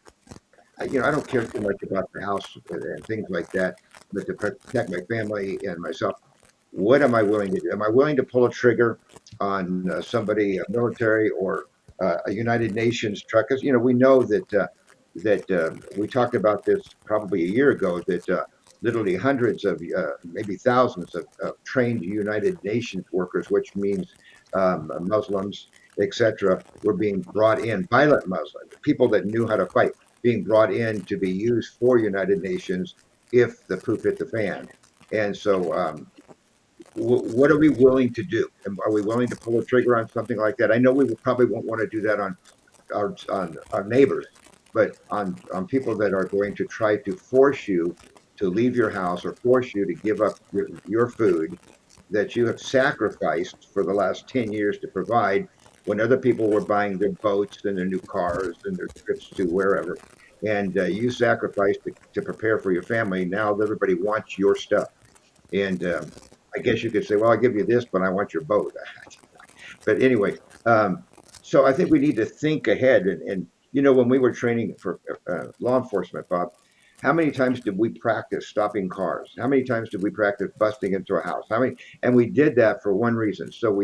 I don't care too much about the house and things like that, but to protect my family and myself, what am I willing to do? Am I willing to pull a trigger on somebody, a military or a United Nations truck? Because we know that we talked about this probably a year ago, that literally hundreds of maybe thousands of trained United Nations workers, which means Muslims, etc., were being brought in, violent Muslims, people that knew how to fight, being brought in to be used for United Nations if the poop hit the fan. And so what are we willing to do? And are we willing to pull a trigger on something like that? I know we probably won't want to do that on our neighbors, but on people that are going to try to force you to leave your house or force you to give up your food that you have sacrificed for the last 10 years to provide, when other people were buying their boats and their new cars and their trips to wherever, and you sacrificed to prepare for your family. Now everybody wants your stuff. And I guess you could say, well, I'll give you this, but I want your boat. But anyway, so I think we need to think ahead. And when we were training for law enforcement, Bob, how many times did we practice stopping cars? How many times did we practice busting into a house? And we did that for one reason. So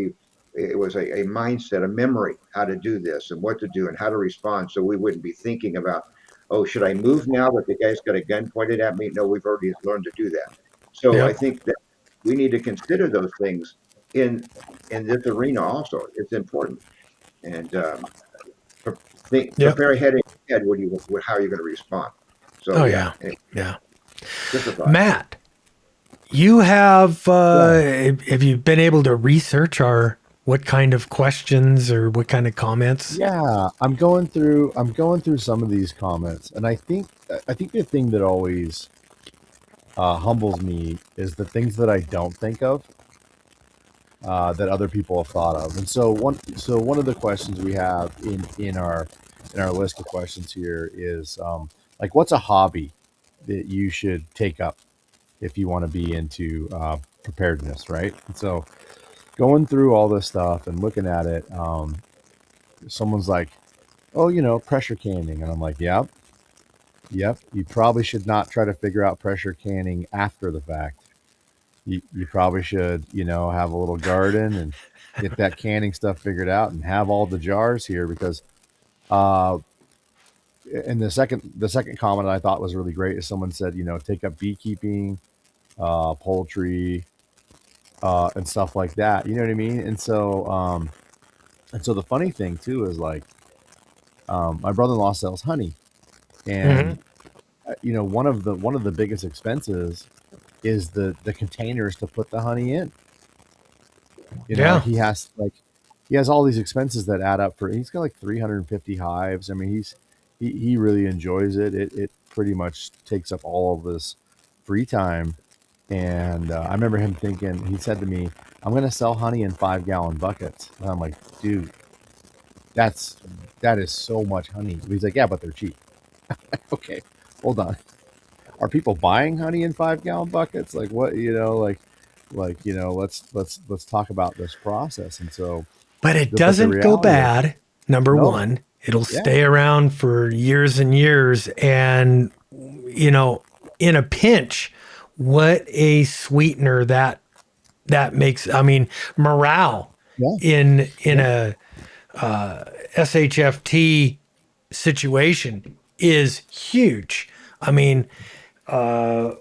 it was a mindset, a memory, how to do this and what to do and how to respond. So we wouldn't be thinking about, oh, should I move now that the guy's got a gun pointed at me? No, we've already learned to do that. So Yep. I think that we need to consider those things in this arena also. It's important. And prepare ahead in your head how you're going to respond. So Yeah. just a thought. Matt, you have you been able to research what kind of questions or what kind of comments? Yeah, I'm going through some of these comments, and I think the thing that always humbles me is the things that I don't think of, that other people have thought of. And so one of the questions we have in our list of questions here is, like, what's a hobby that you should take up if you want to be into preparedness, right? And so going through all this stuff and looking at it, someone's like, oh, pressure canning. And I'm like, yep. You probably should not try to figure out pressure canning after the fact. You probably should, have a little garden and get that canning stuff figured out and have all the jars here, because and the second comment I thought was really great is someone said, take up beekeeping, poultry, and stuff like that. You know what I mean? And so the funny thing too is, like, my brother-in-law sells honey, and one of the biggest expenses is the containers to put the honey in. Yeah. He has all these expenses that add up. He's got like 350 hives. I mean, he really enjoys it. It pretty much takes up all of his free time. And I remember him thinking, he said to me, I'm going to sell honey in 5-gallon buckets. And I'm like, dude, that is so much honey. He's like, yeah, but they're cheap. Okay, hold on. Are people buying honey in 5-gallon buckets? Like, what, let's talk about this process. And so, But it the doesn't go reality is, bad. Number No. one, it'll Yeah. stay around for years and years. And, in a pinch, what a sweetener that makes. I mean, morale Yeah. in a SHFT situation is huge. I mean, Mhm.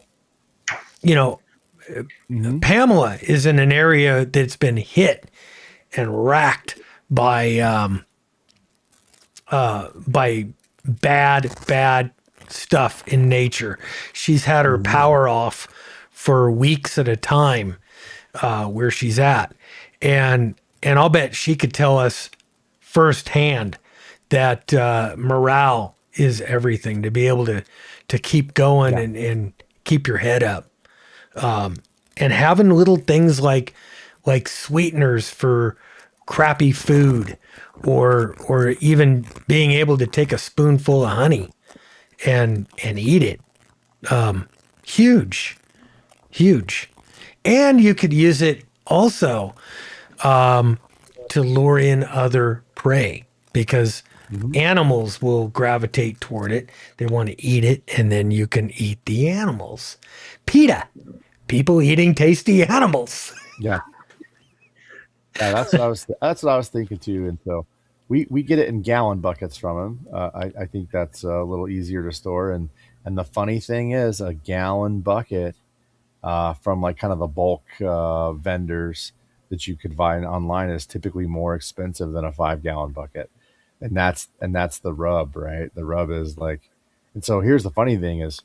Pamela is in an area that's been hit and racked by bad stuff in nature. She's had her power off for weeks at a time where she's at, and I'll bet she could tell us firsthand that morale is everything, to be able to keep going and keep your head up. And having little things like sweeteners for crappy food, or even being able to take a spoonful of honey and eat it. Huge. And you could use it also to lure in other prey, because animals will gravitate toward it. They want to eat it, and then you can eat the animals. PETA, people eating tasty animals. Yeah. Yeah, that's what I was thinking too. And so we get it in gallon buckets from him. I think that's a little easier to store. And the funny thing is, a gallon bucket from like kind of the bulk vendors that you could buy online is typically more expensive than a 5-gallon bucket. And that's the rub, right? The rub is like, and so here's the funny thing is,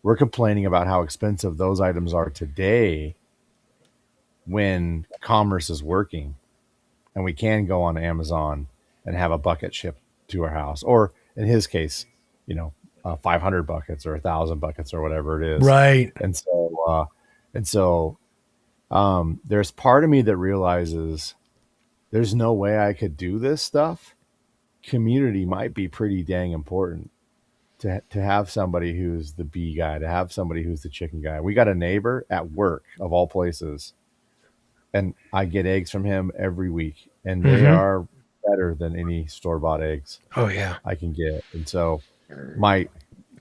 we're complaining about how expensive those items are today when commerce is working, and we can go on Amazon and have a bucket shipped to our house, or in his case, 500 buckets or 1,000 buckets or whatever it is. Right. And so there's part of me that realizes there's no way I could do this stuff. Community might be pretty dang important. To have somebody who's the bee guy, to have somebody who's the chicken guy. We got a neighbor at work, of all places, and I get eggs from him every week, and they are better than any store-bought eggs Oh yeah. I can get. And so my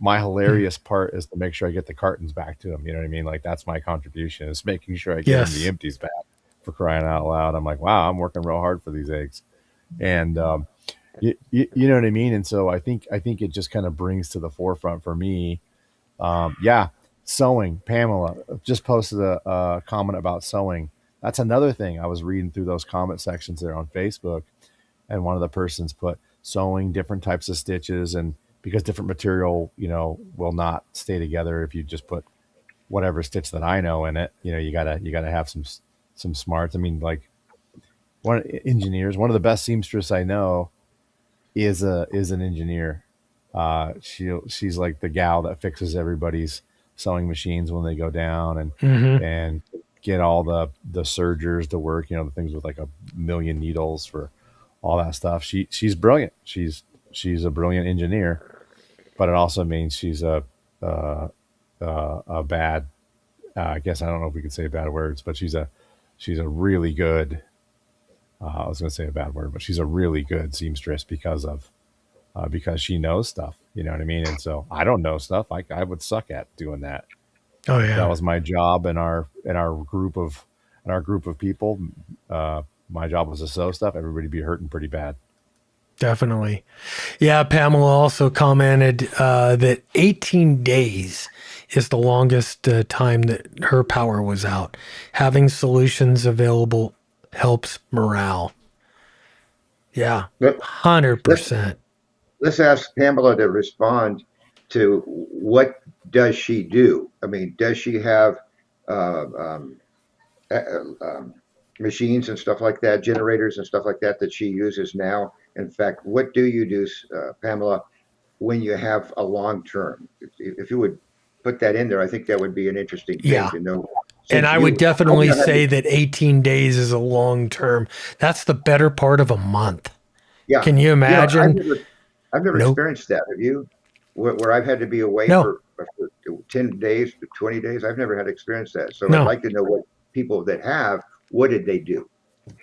hilarious part is to make sure I get the cartons back to him. You know what I mean? Like, that's my contribution, is making sure I get him the empties back, for crying out loud. I'm like, wow, I'm working real hard for these eggs. And you know what I mean? And so I think it just kind of brings to the forefront for me. Sewing. Pamela just posted a comment about sewing. That's another thing. I was reading through those comment sections there on Facebook, and one of the persons put sewing, different types of stitches, and because different material, will not stay together if you just put whatever stitch that I know in it. You gotta have some smarts. I mean, like, one of the best seamstress I know is an engineer. She's like the gal that fixes everybody's sewing machines when they go down, Mm-hmm. and get all the sergers to work. The things with like a million needles for all that stuff. She's brilliant. She's a brilliant engineer, but it also means she's a bad. I guess I don't know if we could say bad words, but she's a really good. I was going to say a bad word, but she's a really good seamstress because she knows stuff. You know what I mean? And so I don't know stuff. I would suck at doing that. Oh That yeah, was my job in our group of people. My job was to sew stuff. Everybody be hurting pretty bad. definitely. Yeah, Pamela also commented that 18 days is the longest time that her power was out. Having solutions available helps morale. Yeah, Let, let's 100%. let's ask Pamela to respond to what does she do? I mean, does she have uh, um, uh, um, machines and stuff like that, generators and stuff like that that she uses now? In fact, what do you do, Pamela, when you have a long term? If you would put that in there, I think that would be an interesting thing Yeah. to know. And Since I would you, definitely Pamela say had, that 18 days is a long term. That's the better part of a month. yeah, Can you yeah, imagine? I've never Nope. experienced that. Have you? Where I've had to be away No, for 10 days to 20 days. I've never had to experience that. So I'd no. like to know what people that have, what did they do?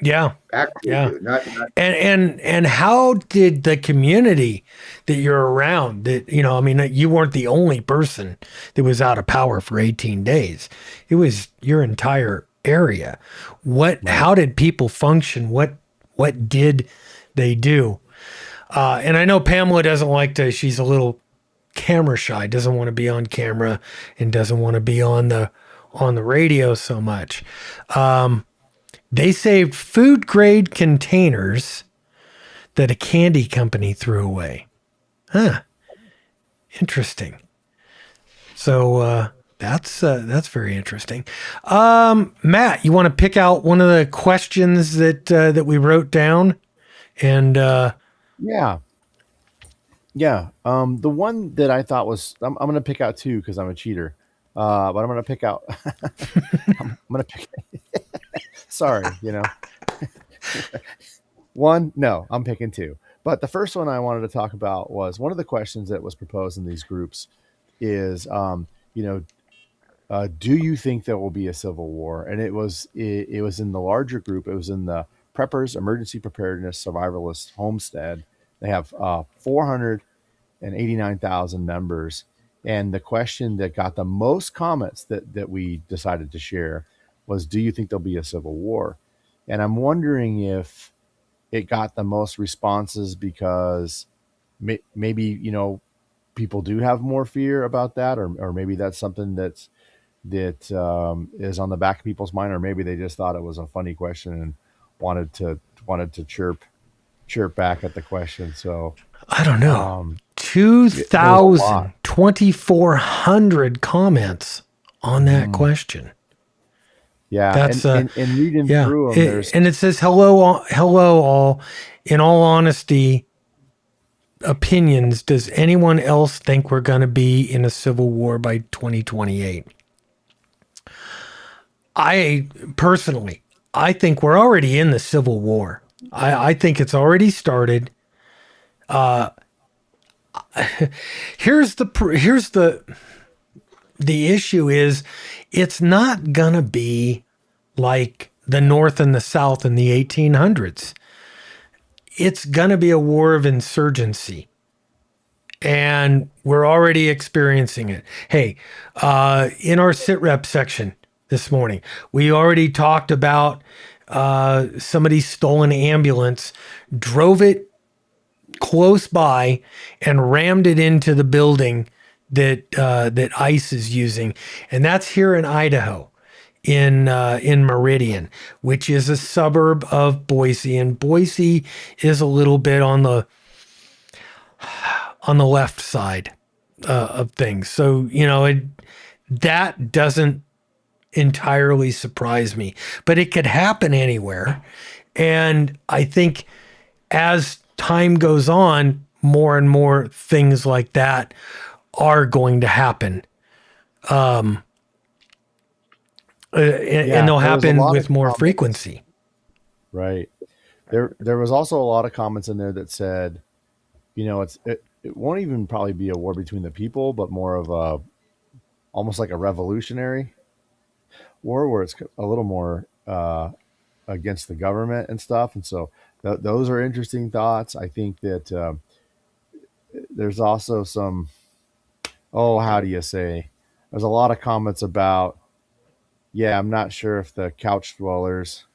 Yeah. Actually Yeah. do, not And how did the community that you're around that, I mean, you weren't the only person that was out of power for 18 days. It was your entire area. Right. How did people function? What did they do? And I know Pamela doesn't like to, she's a little camera shy, doesn't want to be on camera and doesn't want to be on the radio so much. They saved food grade containers that a candy company threw away. Huh. Interesting. So that's very interesting. Matt, you want to pick out one of the questions that we wrote down? And Yeah. Yeah. The one that I thought was I'm going to pick out two because I'm a cheater. But I'm going to pick out. I'm going to pick. Sorry, one. No, I'm picking two. But the first one I wanted to talk about was one of the questions that was proposed in these groups is, do you think there will be a civil war? And it was in the larger group. It was in the Preppers Emergency Preparedness Survivalist Homestead. They have 489,000 members, and the question that got the most comments that we decided to share was, "Do you think there'll be a civil war?" And I'm wondering if it got the most responses because maybe people do have more fear about that, or maybe that's something that is on the back of people's mind, or maybe they just thought it was a funny question and wanted to chirp back at the question. So I don't know. there was a lot. 2,400 comments on that Mhm. question. Yeah, That's and reading yeah. through them, there's And it says hello all. In all honesty, opinions. Does anyone else think we're going to be in a civil war by 2028? I personally, I think we're already in the civil war. I think it's already started. Here's the issue is it's not gonna be like the North and the South in the 1800s. It's gonna be a war of insurgency, and we're already experiencing it. Hey, in our sit rep section this morning, we already talked about somebody's stolen ambulance, drove it close by and rammed it into the building that ICE is using, and that's here in Idaho, in Meridian, which is a suburb of Boise, and Boise is a little bit on the left side of things. So that doesn't entirely surprise me, but it could happen anywhere, and I think as time goes on, more and more things like that are going to happen. and Yeah, they'll there was a happen lot of with more comments. frequency. Right. There was also a lot of comments in there that said, it won't even probably be a war between the people, but more of a almost like a revolutionary war where it's a little more against the government and stuff. And so those are interesting thoughts. I think that there's also some, how do you say? There's a lot of comments about, yeah, I'm not sure if the couch dwellers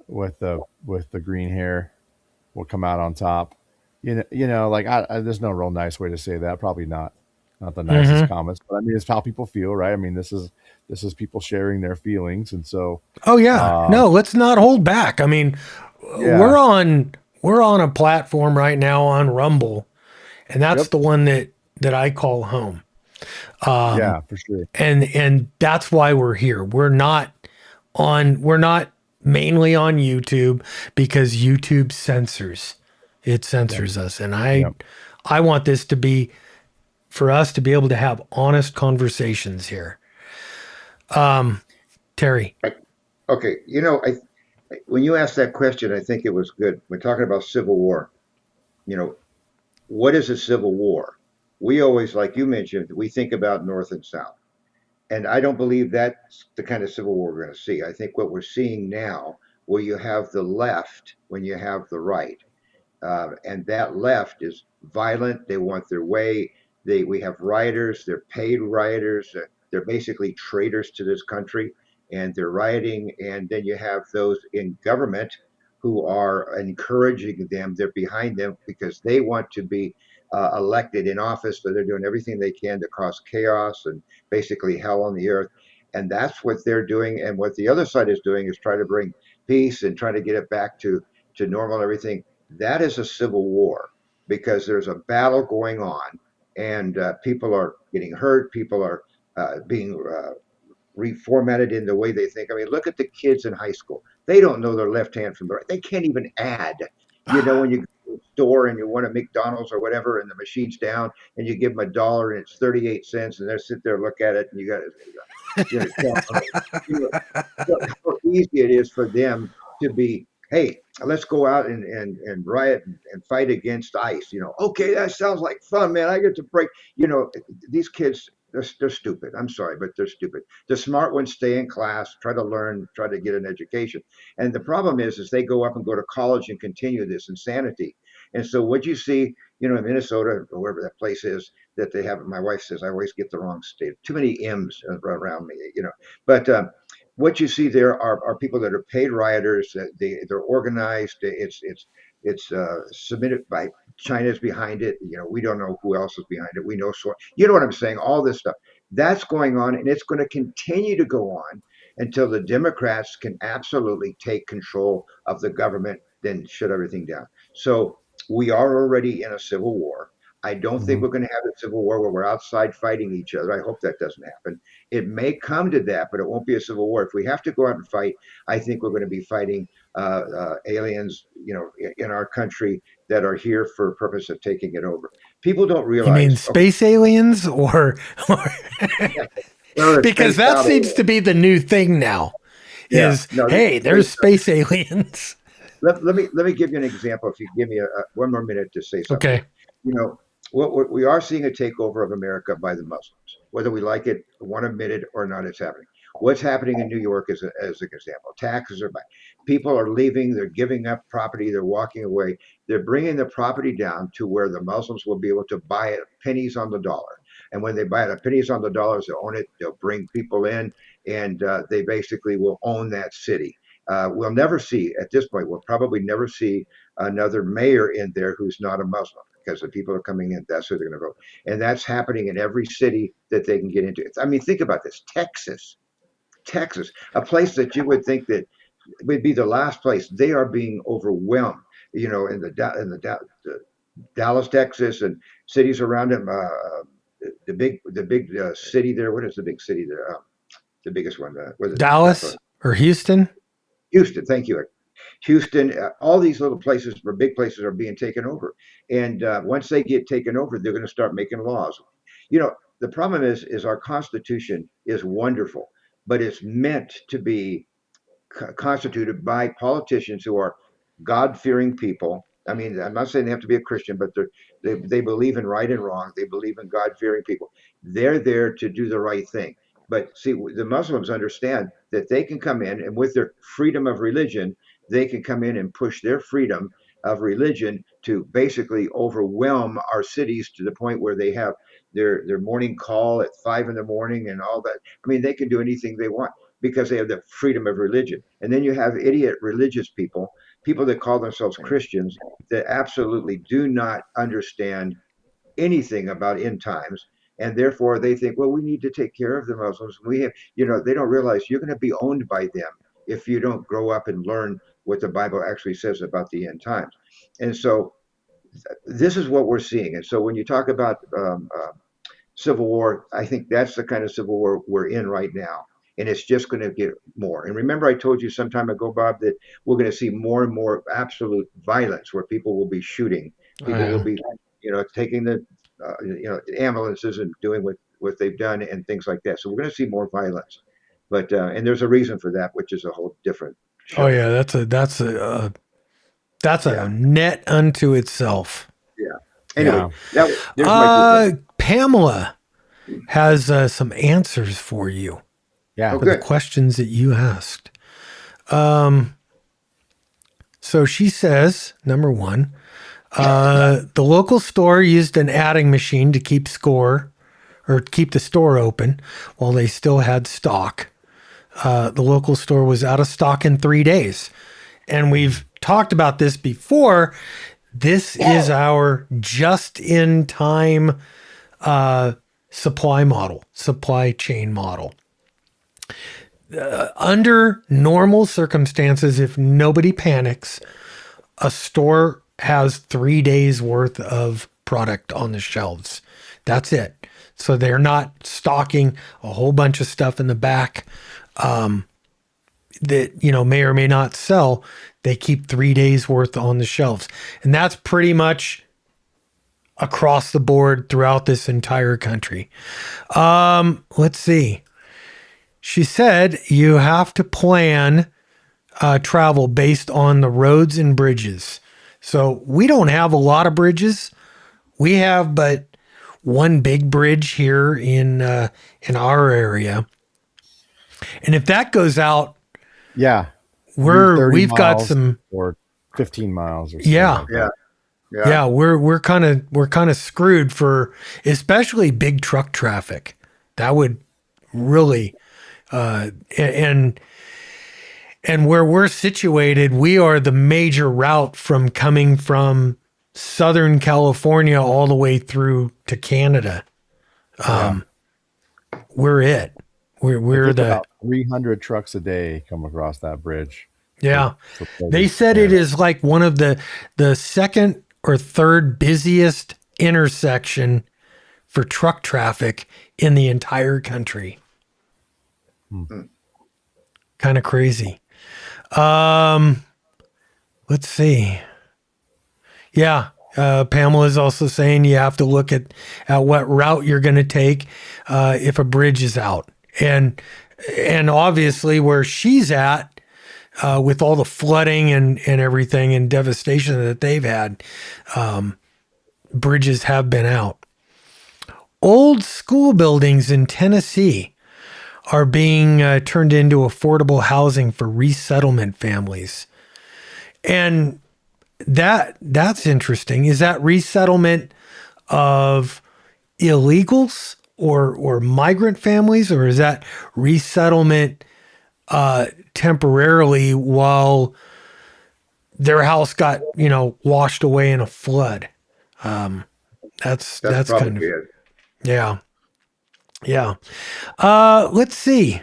with the green hair will come out on top. Like there's no real nice way to say that. Probably not the nicest Hmm. comments, but I mean, it's how people feel, right? I mean, this is people sharing their feelings, and so, Oh yeah, um, no, let's not hold back. I mean, we're yeah, on we're on a platform right now on Rumble, and that's yep, the one that I call home. yeah, for sure, And that's why we're here. We're not mainly on YouTube because YouTube censors. It yep, censors us. And I yep. I want this to be for us to be able to have honest conversations here. Terry. Okay, when you asked that question, I think it was good. We're talking about civil war. You know, what is a civil war? We always, like you mentioned, we think about North and South. And I don't believe that's the kind of civil war we're going to see. I think what we're seeing now, where you have the left when you have the right, and that left is violent. They want their way. We have rioters. They're paid rioters. They're basically traitors to this country, and they're rioting. And then you have those in government who are encouraging them. They're behind them because they want to be elected in office. So they're doing everything they can to cause chaos and basically hell on the earth. And that's what they're doing. And what the other side is doing is try to bring peace and try to get it back to normal and everything. That is a civil war because there's a battle going on and people are getting hurt. People are being reformatted in the way they think. I mean, look at the kids in high school. They don't know their left hand from the right. They can't even add. When you go to the store and you want a McDonald's or whatever, and the machine's down, and you give them $1 and it's 38 cents, and they sit there, look at it, and you got how easy it is for them to be, hey, let's go out and riot and fight against ICE. Okay, that sounds like fun, man. I get to break. These kids, they're stupid. I'm sorry, but they're stupid. The smart ones stay in class, try to learn, try to get an education. And the problem is they go up and go to college and continue this insanity. And so what you see, in Minnesota or wherever that place is that they have, my wife says I always get the wrong state. Too many M's around me. But what you see there are people that are paid rioters. They're organized. It's submitted by China's behind it. We don't know who else is behind it. We know, so you know what I'm saying. All this stuff that's going on, and it's going to continue to go on until the Democrats can absolutely take control of the government, then shut everything down. So we are already in a civil war. I don't think Mhm. we're going to have a civil war where we're outside fighting each other. I hope that doesn't happen. It may come to that, but it won't be a civil war. If we have to go out and fight, I think we're going to be fighting aliens, in our country that are here for a purpose of taking it over. People don't You mean realize. Okay, space aliens or well, they're because spaced that out a seems little. to be the new thing now Yeah, is no, they're hey, there's spaced out. space aliens. Let me give you an example. If you give me one more minute to say something Okay. here, you know what we are seeing a takeover of America by the Muslims, whether we like it, want to admit it or not. It's happening. What's happening in New York as an example? Taxes are back. People are leaving. They're giving up property. They're walking away. They're bringing the property down to where the Muslims will be able to buy it pennies on the dollar. And when they buy it at pennies on the dollars, they'll own it. They'll bring people in, and they basically will own that city. We'll never see, at this point, we'll probably never see another mayor in there who's not a Muslim because the people are coming in. That's who they're going to vote. And that's happening in every city that they can get into. I mean, think about this. Texas, a place that you would think that would be the last place. They are being overwhelmed, in the Dallas, Texas, and cities around them. The big city there. What is the big city there? The biggest one. Was it Dallas or Houston? Houston? Thank you. Houston, all these little places or big places are being taken over. And once they get taken over, they're going to start making laws. You know, the problem is our Constitution is wonderful, but it's meant to be constituted by politicians who are God-fearing people. I mean, I'm not saying they have to be a Christian, but they believe in right and wrong. They believe in God-fearing people. They're there to do the right thing. But see, the Muslims understand that they can come in and with their freedom of religion, they can come in and push their freedom of religion to basically overwhelm our cities to the point where they have their morning call at 5 in the morning and all that. I mean, they can do anything they want because they have the freedom of religion. And then you have idiot religious people, people that call themselves Christians, that absolutely do not understand anything about end times. And therefore they think, well, we need to take care of the Muslims. We have, they don't realize you're going to be owned by them if you don't grow up and learn what the Bible actually says about the end times. And so this is what we're seeing. And so when you talk about civil war, I think that's the kind of civil war we're in right now. And it's just going to get more. And remember, I told you some time ago, Bob, that we're going to see more and more absolute violence where people will be shooting. People will be, taking the, ambulances and doing what they've done and things like that. So we're going to see more violence. But, and there's a reason for that, which is a whole different show. Oh yeah, that's a net unto itself. Yeah. Anyway, there's my Pamela has some answers for you. Yeah. For the questions that you asked. So she says, number one, the local store used an adding machine to keep the store open while they still had stock. The local store was out of stock in 3 days. And we've talked about this before. This is our just-in-time supply chain model. Under normal circumstances, if nobody panics, a store has 3 days worth of product on the shelves. That's it. So they're not stocking a whole bunch of stuff in the back that may or may not sell. They keep 3 days worth on the shelves, and that's pretty much across the board throughout this entire country. Let's see. She said you have to plan travel based on the roads and bridges. So we don't have a lot of bridges. We have but one big bridge here in our area. And if that goes out, we've got some or 15 miles or something. Yeah, we're kind of screwed for especially big truck traffic. That would really and where we're situated, we are the major route from coming from Southern California all the way through to Canada. We're it. We're the about 300 trucks a day come across that bridge. Yeah. They said it is like one of the second or third busiest intersection for truck traffic in the entire country. Kind of crazy. Let's see. Yeah. Pamela is also saying you have to look at what route you're going to take if a bridge is out. And obviously where she's at, with all the flooding and everything and devastation that they've had, bridges have been out. Old school buildings in Tennessee are being turned into affordable housing for resettlement families. And that's interesting. Is that resettlement of illegals or migrant families, or is that resettlement temporarily while their house got washed away in a flood? That's kind of it. Yeah. Let's see.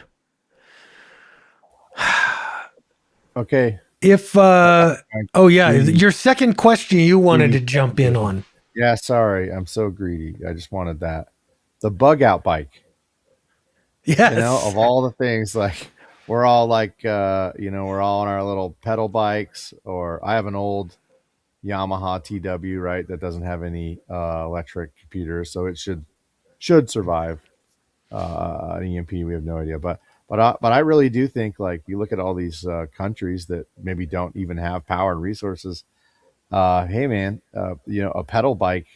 Okay. If your second question you wanted to jump in on. Yeah, sorry, I'm so greedy. I just wanted that. The bug out bike. Yes. Of all the things, like we're all like we're all on our little pedal bikes, or I have an old Yamaha TW, right, that doesn't have any electric computers, so it should should survive an EMP. We have no idea, but I really do think, like, you look at all these countries that maybe don't even have power and resources. Hey man, a pedal bike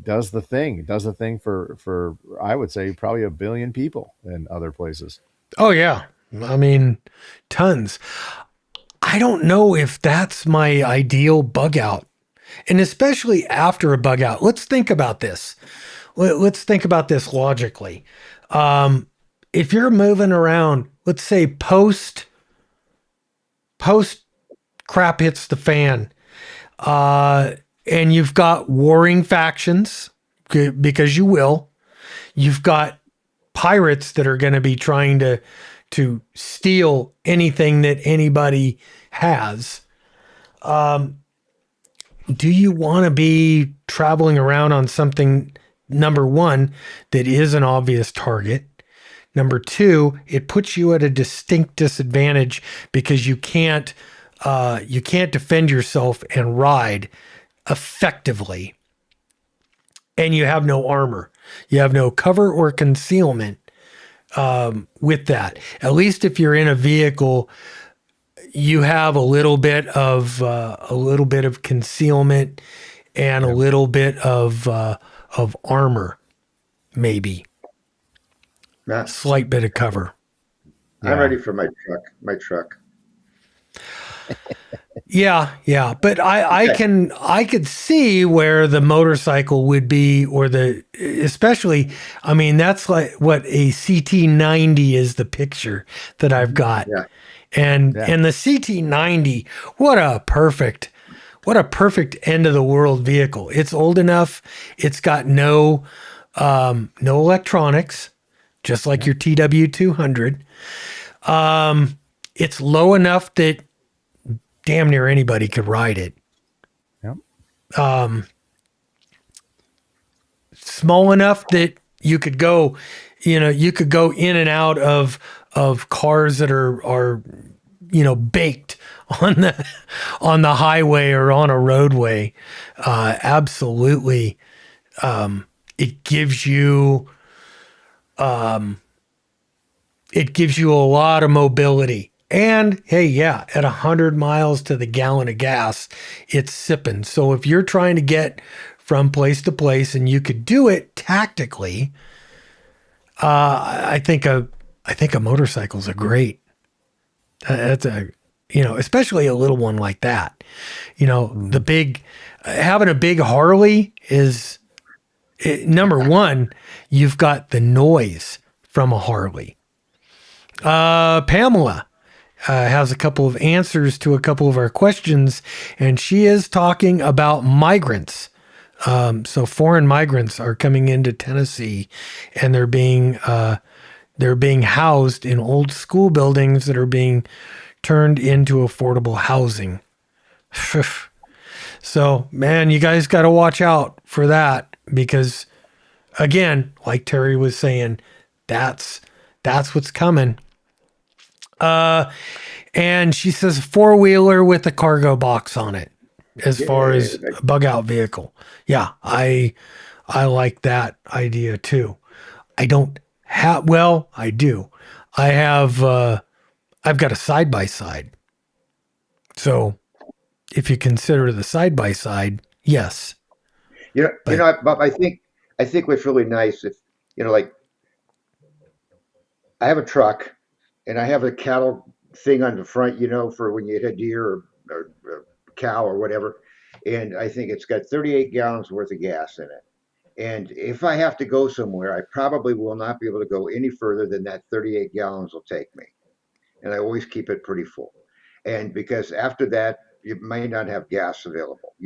does the thing. It does the thing for I would say probably 1 billion people in other places. Oh yeah. I mean, tons. I don't know if that's my ideal bug out. And especially after a bug out. Let's think about this. Let's think about this logically. If you're moving around, let's say post crap hits the fan, and you've got warring factions, because you will. You've got pirates that are going to be trying to steal anything that anybody has. Do you want to be traveling around on something, number one, that is an obvious target? Number two, it puts you at a distinct disadvantage because you can't defend yourself and ride effectively, and you have no armor. You have no cover or concealment with that. At least if you're in a vehicle, you have a little bit of concealment and a little bit of armor, maybe Matt, slight bit of cover. I'm ready for my truck. Yeah, but I could see where the motorcycle would be, or especially, I mean, that's like what a CT90 is, the picture that I've got. Yeah. And the CT90, what a perfect end of the world vehicle. It's old enough. It's got no electronics, just like your TW200. It's low enough that damn near anybody could ride it. Yep. Small enough that you could go in and out of cars that are baked on the highway or on a roadway. Absolutely. It gives you a lot of mobility. And hey, yeah, at 100 miles to the gallon of gas, it's sipping. So if you're trying to get from place to place and you could do it tactically, I think a motorcycle's a great. That's especially a little one like that. Having a big Harley is number one. You've got the noise from a Harley. Pamela has a couple of answers to a couple of our questions, and she is talking about migrants. So foreign migrants are coming into Tennessee, and they're being housed in old school buildings that are being turned into affordable housing. So, man, you guys got to watch out for that, because, again, like Terry was saying, that's what's coming. And she says 4-wheeler with a cargo box on it, as far as a bug out vehicle. Yeah, I like that idea too. I don't have, well, I do. I've got a side-by-side. So if you consider the side-by-side, yes. But I think what's really nice, if like, I have a truck and I have a cattle thing on the front, for when you hit a deer or cow or whatever. And I think it's got 38 gallons worth of gas in it. And if I have to go somewhere, I probably will not be able to go any further than that 38 gallons will take me. And I always keep it pretty full. And because after that, you may not have gas available,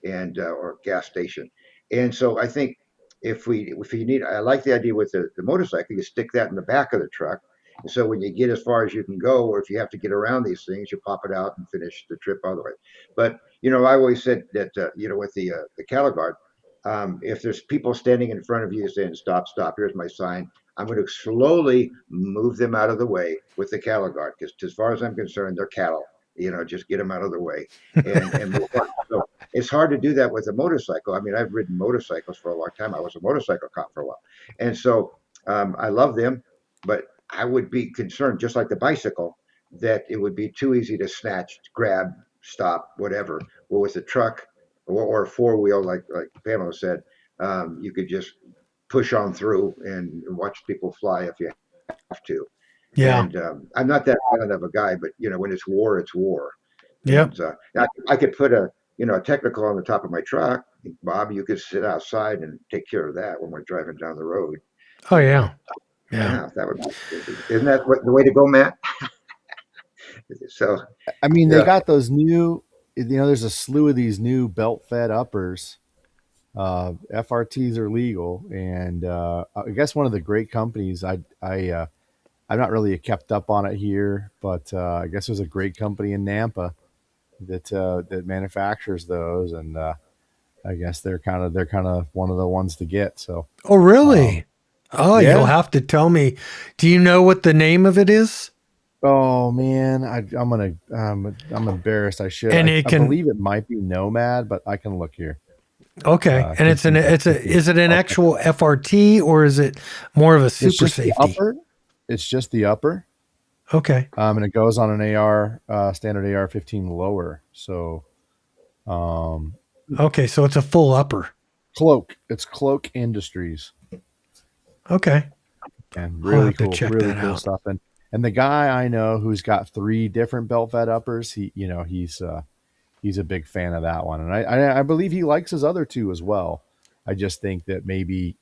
and or gas station. And so I think if you need, I like the idea with the motorcycle, you stick that in the back of the truck. And so when you get as far as you can go, or if you have to get around these things, you pop it out and finish the trip all the way. But I always said that with the cattle guard, if there's people standing in front of you saying stop, stop, here's my sign, I'm going to slowly move them out of the way with the cattle guard, because as far as I'm concerned, they're cattle. Just get them out of the way and move on. So it's hard to do that with a motorcycle. I mean, I've ridden motorcycles for a long time. I was a motorcycle cop for a while, and so I love them, but I would be concerned, just like the bicycle, that it would be too easy to snatch, grab, stop, whatever. Well, with a truck or a four wheel, like Pamela said, you could just push on through and watch people fly if you have to. Yeah. And I'm not that kind of a guy, but when it's war, it's war. Yep. And I could put a technical on the top of my truck. Bob, you could sit outside and take care of that when we're driving down the road. Oh yeah. Yeah. Yeah, that would. Isn't that the way to go, Matt? So I mean, they yeah, got those new, there's a slew of these new belt fed uppers. FRTs are legal. And I guess one of the great companies, I'm not really kept up on it here, but I guess there's a great company in Nampa that manufactures those. And I guess they're kind of one of the ones to get. So, Oh really? Oh, yeah. you'll have to tell me. Do you know what the name of it is? Oh man, I'm embarrassed. I should. And I it can. believe it might be Nomad, but I can look here. Okay. And is it an actual FRT or is it more of a super It's just safety? the upper. It's just the upper. Okay. And it goes on an AR standard AR-15 lower. So, Okay. So it's a full upper. Cloak. It's Cloak Industries, Okay. and I'll really have to cool, check really that cool out. stuff. And the guy I know who's got 3 different belt fed uppers, he's a big fan of that one, and I believe he likes his other 2 as well. I just think that maybe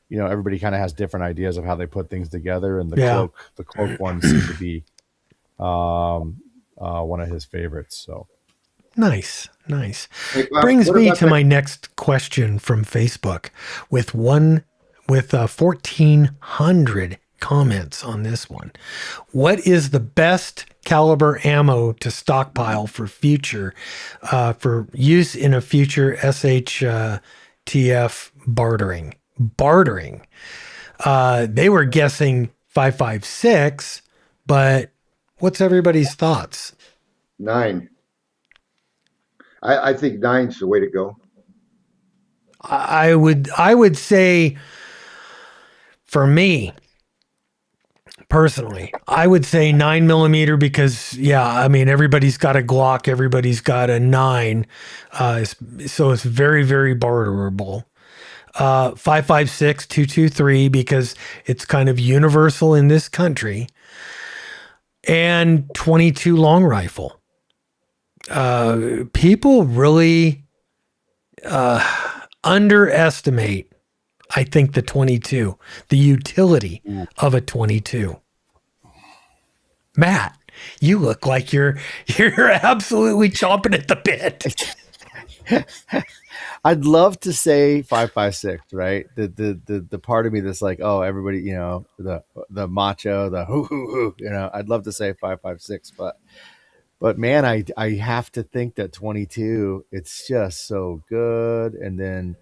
everybody kind of has different ideas of how they put things together, and the cloak one seems to be one of his favorites. So Nice. Hey, Bob, Brings what me about to that? my next question from Facebook with 1,400 comments on this one. What is the best caliber ammo to stockpile for for use in a future SHTF bartering? They were guessing 5.56, but what's everybody's thoughts? 9. I think 9's the way to go. I would say, for me personally, I would say 9mm because I mean everybody's got a Glock, everybody's got a 9, so it's very very barterable. 5.56, 223 because it's kind of universal in this country, and 22 long rifle. People really underestimate, I think, the 22, the utility of a 22. Matt, you look like you're absolutely chomping at the bit. I'd love to say 5.56, right? The part of me that's like, oh, everybody, the macho, the hoo, I'd love to say 5.56, but man, I have to think that 22, it's just so good. And then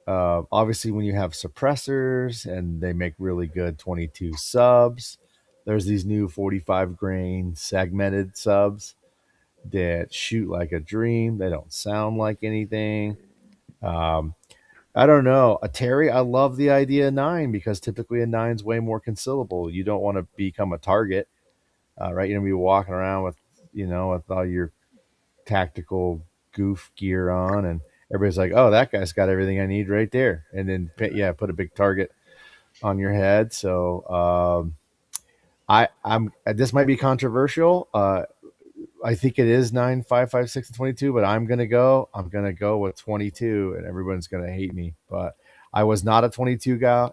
obviously when you have suppressors and they make really good 22 subs, there's these new 45 grain segmented subs that shoot like a dream. They don't sound like anything. I don't know. A Terry, I love the idea of 9 because typically a 9's way more concealable. You don't want to become a target, right? You're gonna be walking around with all your tactical goof gear on, and everybody's like, "Oh, that guy's got everything I need right there." And then put a big target on your head. So I'm this might be controversial. I think it is 9, 5, 5, 6, and 22, but I'm gonna go with 22, and everyone's gonna hate me. But I was not a 22 guy.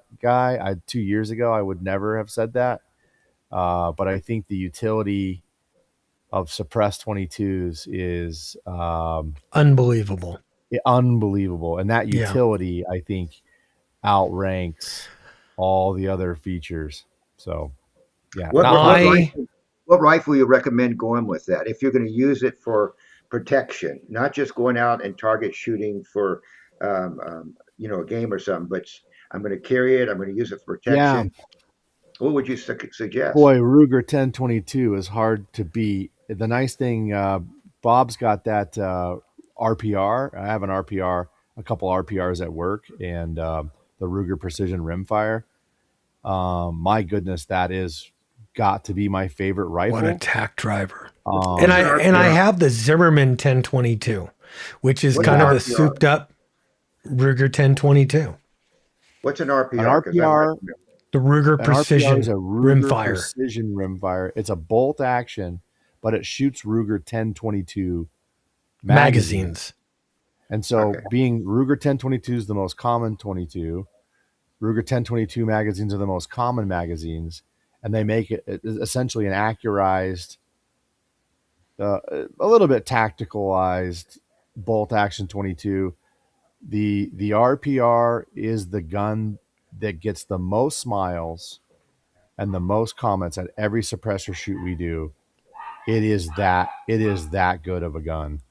2 years ago, I would never have said that. But I think the utility of suppressed 22s is Unbelievable. unbelievable, and that utility I think outranks all the other features. So yeah, What rifle you recommend going with that if you're going to use it for protection, not just going out and target shooting for a game or something, but I'm going to carry it, I'm going to use it for protection. What would you suggest? Boy, Ruger 1022 is hard to beat. The nice thing, Bob's got that RPR. I have an RPR, a couple RPRs at work, and the Ruger Precision Rimfire. My goodness, that is got to be my favorite rifle. What a tack driver. Um, And I have the Zimmerman 1022, which is What's kind an of a RPR? souped up Ruger 1022. What's an RPR? An 'Cause RPR The Ruger An Precision RPR is a Ruger rimfire. Precision Rimfire. It's a bolt action, but it shoots Ruger 1022 Magazines. And so, Okay. being Ruger 1022 is the most common 22, Ruger 1022 magazines are the most common magazines, and they make it essentially an accurized, a little bit tacticalized bolt action 22. The RPR is the gun that gets the most smiles and the most comments at every suppressor shoot we do. It is that good of a gun.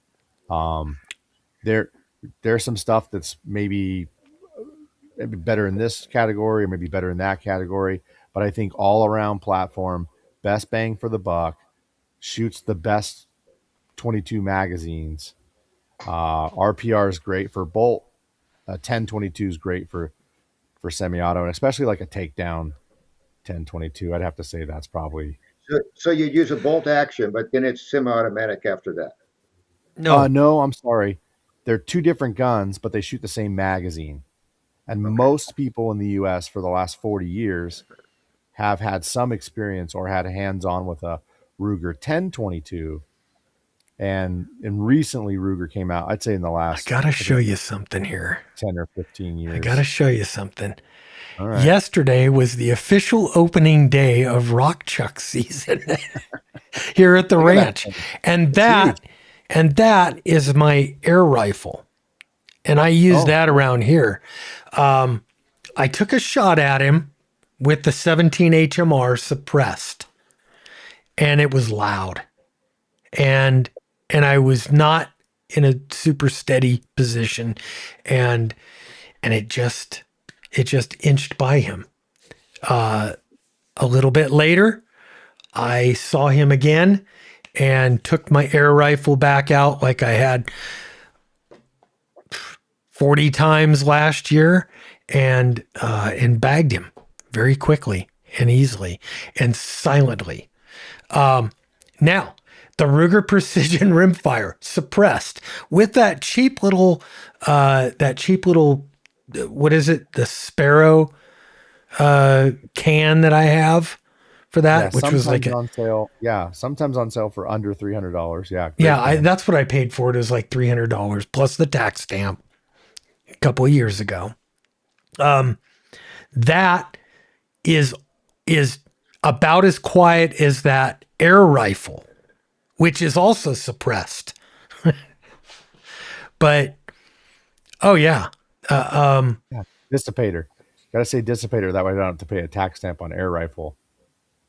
There's some stuff that's maybe better in this category or maybe better in that category, but I think all around platform, best bang for the buck, shoots the best 22 magazines. RPR is great for bolt. 1022 is great for semi-auto, and especially like a takedown 1022. I'd have to say that's probably So you use a bolt action, but then it's semi-automatic after that. no, I'm sorry. They're two different guns, but they shoot the same magazine. And most people in the US for the last 40 years have had some experience or had hands-on with a Ruger 1022. And recently Ruger came out, I'd say in the I last gotta show you something here. 10 or 15 years. I gotta show you something. All right. Yesterday was the official opening day of rock chuck season here at the Look at that ranch. thing. And that is my air rifle. And I use that around here. I took a shot at him with the 17 HMR suppressed, and it was loud. And I was not in a super steady position, and it just inched by him. A little bit later, I saw him again and took my air rifle back out like I had 40 times last year, and bagged him very quickly and easily and silently. Now, the Ruger Precision Rimfire suppressed with that cheap little, what is it? The Sparrow can that I have for that, which was like on sale. Yeah, sometimes on sale for under $300. Yeah, great yeah, can. that's what I paid for it. It was like $300 plus the tax stamp a couple of years ago. That is about as quiet as that air rifle, which is also suppressed. But oh yeah, Dissipator. Gotta say dissipator. That way I don't have to pay a tax stamp on air rifle.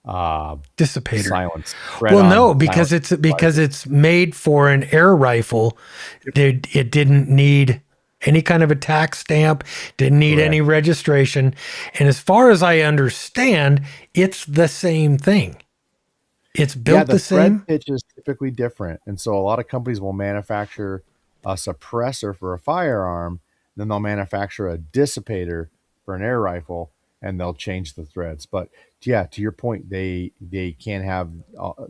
dissipator. Silence. Well, no, because it's made for an air rifle. It didn't need any kind of a tax stamp, didn't need any registration. And as far as I understand, it's the same thing. It's built the same. thread pitch is typically different. And so a lot of companies will manufacture a suppressor for a firearm, then they'll manufacture a dissipator for an air rifle, and they'll change the threads. But yeah, to your point, they can't have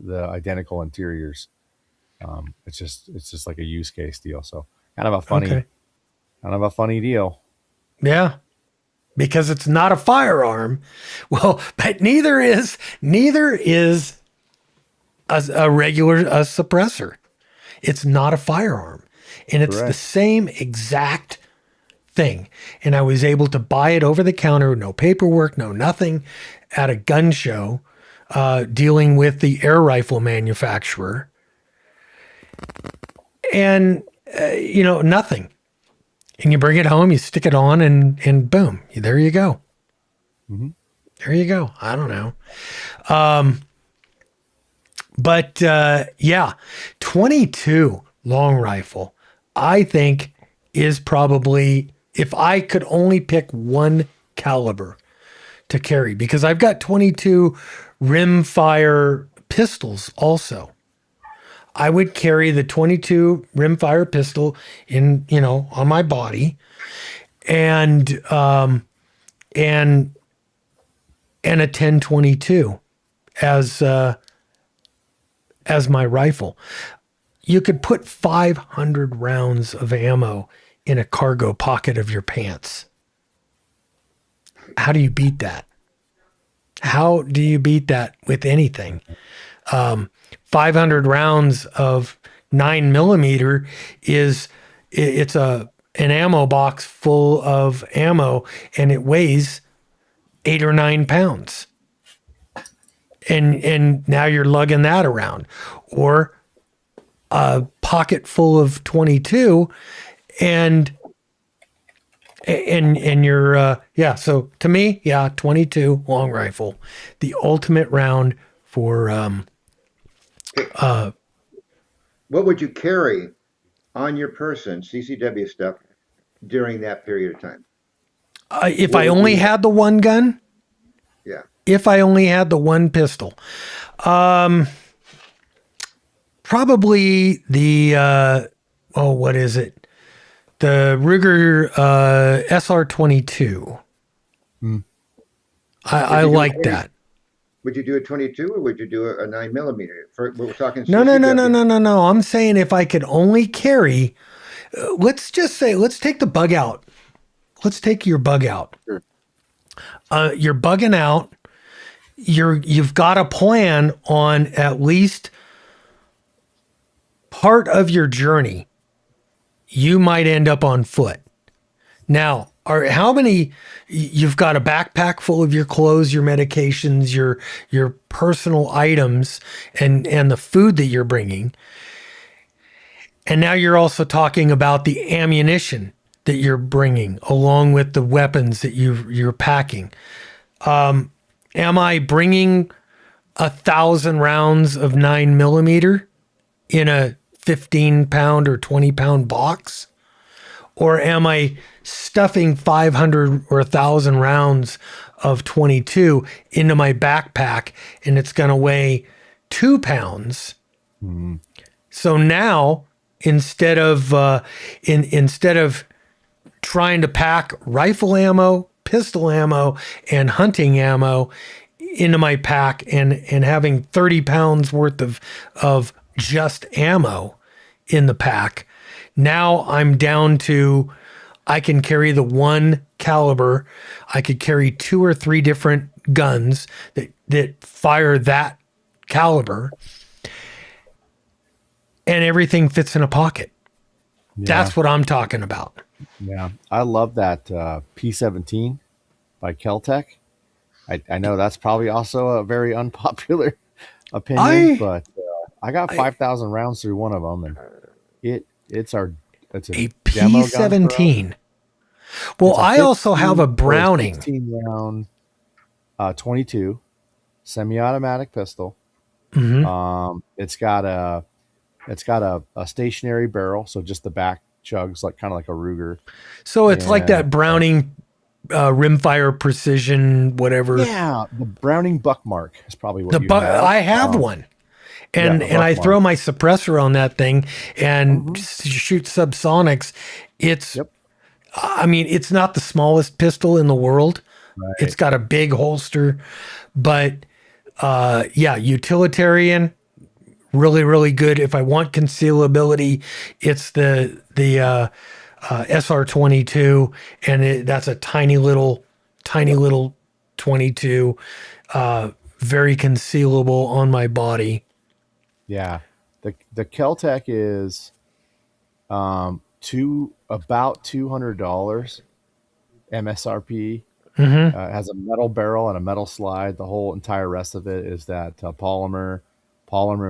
the identical interiors. It's just like a use case deal. So kind of a funny deal. Yeah. Because it's not a firearm. Well, but neither is a regular suppressor. It's not a firearm. And it's the same exact thing. And I was able to buy it over the counter, no paperwork, no nothing, at a gun show, dealing with the air rifle manufacturer. And, nothing. And you bring it home, you stick it on, and boom, there you go. Mm-hmm. There you go. I don't know. But 22 long rifle, I think, is probably, if I could only pick one caliber to carry, because I've got 22 rimfire pistols also. I would carry the 22 rimfire pistol in, on my body, and and a 1022 as my rifle. You could put 500 rounds of ammo in a cargo pocket of your pants. How do you beat that? How do you beat that with anything? 500 rounds of 9mm it's an ammo box full of ammo, and it weighs 8 or 9 pounds. And now you're lugging that around, or a pocket full of 22, and you're so to me, 22 long rifle, the ultimate round for What would you carry on your person, CCW stuff, during that period of time? if What I would only you- had the one gun, Yeah. if I only had the one pistol, probably the what is it? The Ruger SR22. I you do like 20 that. Would you do a 22 or would you do a 9mm? We're talking No. CCW. I'm saying if I could only carry, let's just say, let's take the bug out. Let's take your bug out. Sure. You're bugging out. You've got a plan on at least part of your journey. You might end up on foot. Now, how many? You've got a backpack full of your clothes, your medications, your personal items, and the food that you're bringing. And now you're also talking about the ammunition that you're bringing, along with the weapons that you're packing. Am I bringing 1,000 rounds of 9mm in a 15-pound or 20-pound box? Or am I stuffing 500 or 1,000 rounds of 22 into my backpack, and it's going to weigh 2 pounds? So now, instead of trying to pack rifle ammo, pistol ammo, and hunting ammo into my pack, and having 30 pounds worth of just ammo in the pack, now I'm down to, I can carry the one caliber. I could carry 2 or 3 different guns that fire that caliber, and everything fits in a pocket. Yeah. That's what I'm talking about. Yeah, I love that P17 by Keltec. I know that's probably also a very unpopular opinion, but I got 5,000 rounds through one of them, and it's a A demo gun for us. P17. Well, It's a I also have a 15 or Browning. 16 round 22 semi-automatic pistol. Mhm. It's got a stationary barrel, so just the back chugs like kind of like a Ruger. So it's like that And, Browning rimfire precision, whatever. Yeah, the Browning Buckmark is probably what you have. I have one. And the I Buckmark. throw my suppressor on that thing and shoot subsonics. It's, Yep. I mean, it's not the smallest pistol in the world. Right. It's got a big holster, but utilitarian, really, really good. If I want concealability, it's the SR22, and that's a tiny little 22, very concealable on my body. Yeah, the Keltec is about $200 MSRP. Mm-hmm. It has a metal barrel and a metal slide. The whole entire rest of it is that polymer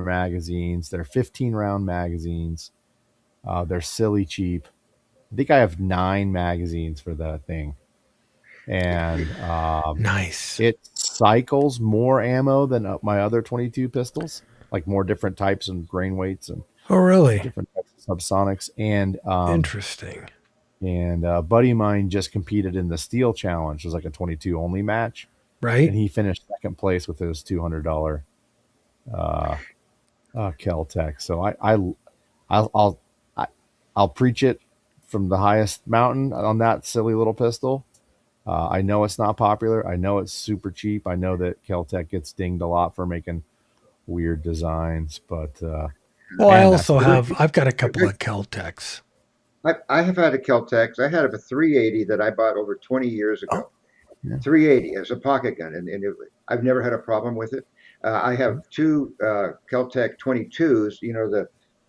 magazines. They're 15 round magazines. They're silly cheap. I think I have 9 magazines for the thing, and Nice. it cycles more ammo than my other 22 pistols, like more different types and grain weights and Oh, really? different types of subsonics. And Interesting. and a buddy of mine just competed in the Steel Challenge. It was like a 22 only match, Right? and he finished second place with his $200 Keltec. So I'll I'll I- I'll preach it from the highest mountain on that silly little pistol. I know it's not popular. I know it's super cheap. I know that Keltec gets dinged a lot for making weird designs, but Well, I man, that's also pretty. I've got a couple of Caltex. I have had a Keltex. I had a 380 that I bought over 20 years Oh, ago. yeah. 380 as a pocket gun, and I've never had a problem with it. I have two Keltec 22s. You know,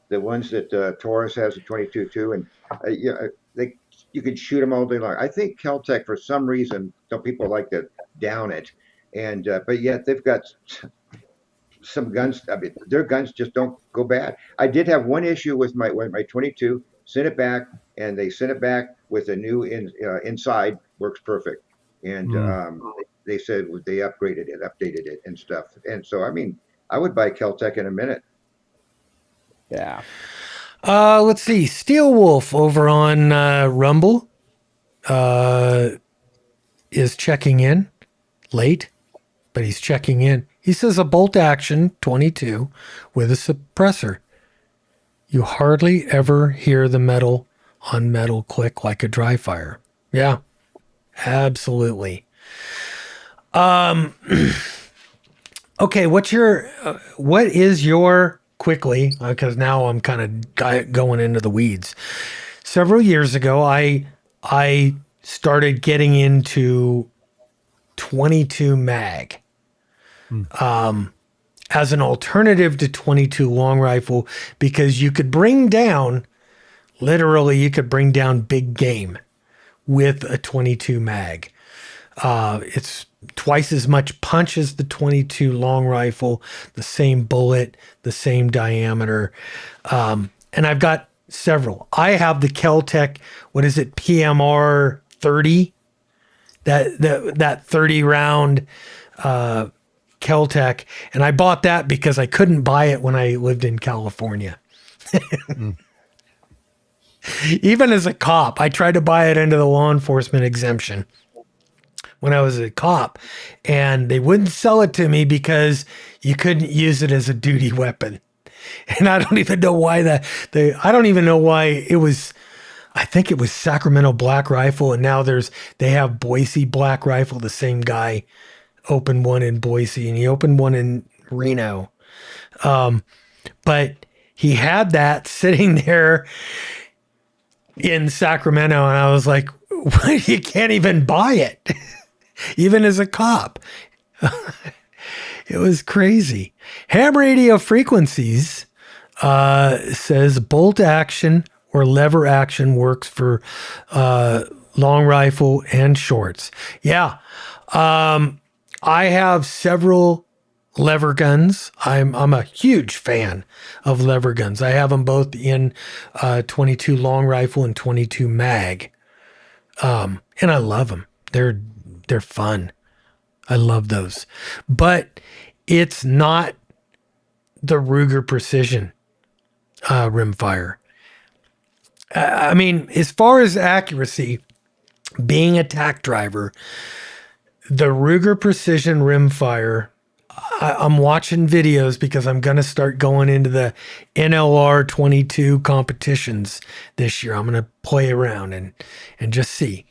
the ones that Taurus has a 22 too, and yeah, they you can shoot them all day long. I think Keltec, for some reason, some people like to down it, and but yet they've got some guns. I mean, their guns just don't go bad. I did have one issue with my 22. Sent it back, and they sent it back with a new inside. Works perfect, and Mm, they said they upgraded it, updated it, and stuff. And so, I mean, I would buy Keltec in a minute. yeah. Let's see. Steel Wolf over on Rumble uh, is checking in late, but he's checking in. He says a bolt action 22 with a suppressor. You hardly ever hear the metal on metal click like a dry fire. Yeah, absolutely. Okay, what is your quickly, because now I'm kind of going into the weeds. Several years ago, I started getting into 22 mag as an alternative to 22 long rifle, because you could bring down, literally you could bring down big game with a 22 mag. It's twice as much punch as the 22 long rifle, the same bullet, the same diameter. And I've got several. I have the Keltec, what is it, PMR 30? That 30 round Keltec. And I bought that because I couldn't buy it when I lived in California. Even as a cop, I tried to buy it under the law enforcement exemption when I was a cop, and they wouldn't sell it to me because you couldn't use it as a duty weapon. And I don't even know why I don't even know why it was. I think it was Sacramento Black Rifle, and now they have Boise Black Rifle. The same guy opened one in Boise, and he opened one in Reno. But he had that sitting there in Sacramento, and I was like, you can't even buy it. Even as a cop. It was crazy. Ham radio frequencies says bolt action or lever action works for long rifle and shorts. Yeah. I have several lever guns. I'm a huge fan of lever guns. I have them both in 22 long rifle and 22 mag. And I love them. They're fun. I love those. But it's not the Ruger Precision rimfire. I mean, as far as accuracy, being a tack driver, the Ruger Precision rimfire, I'm watching videos because I'm going to start going into the NLR 22 competitions this year. I'm going to play around and just see.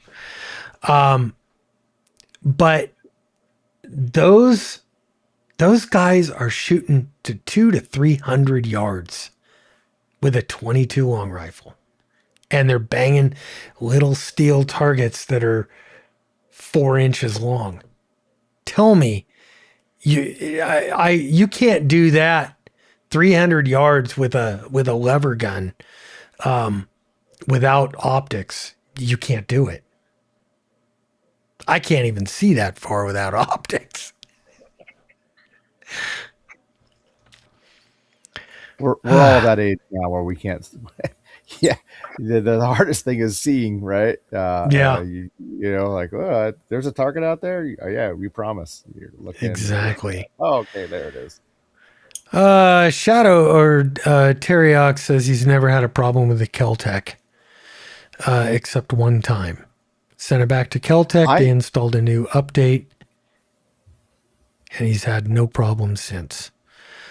But those guys are shooting to 200 to 300 yards with a 22 long rifle, and they're banging little steel targets that are 4 inches long. Tell me, you can't do that 300 yards with a lever gun without optics. You can't do it. I can't even see that far without optics. We're all that age now where we can't. Yeah, the hardest thing is seeing, right? Yeah. You know, like, oh, there's a target out there. Oh, yeah, we promise. You're looking. Exactly. Oh, okay, there it is. Shadow or Teriyok says he's never had a problem with the Keltec, except one time. Sent it back to Keltec. They installed a new update, and he's had no problem since.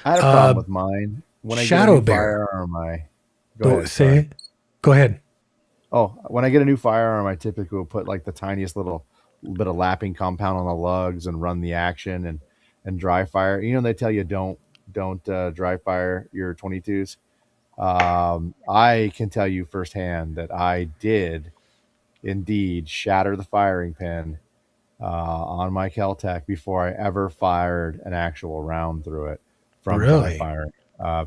I had a problem with mine. when I get a Shadow new Bear. firearm, go ahead. Say Sorry. it. Go ahead. Oh, when I get a new firearm, I typically will put like the tiniest little bit of lapping compound on the lugs and run the action and dry fire. You know, they tell you don't dry fire your 22s. I can tell you firsthand that I did indeed shatter the firing pin on my Kel-Tec before I ever fired an actual round through it from dry Really? firing.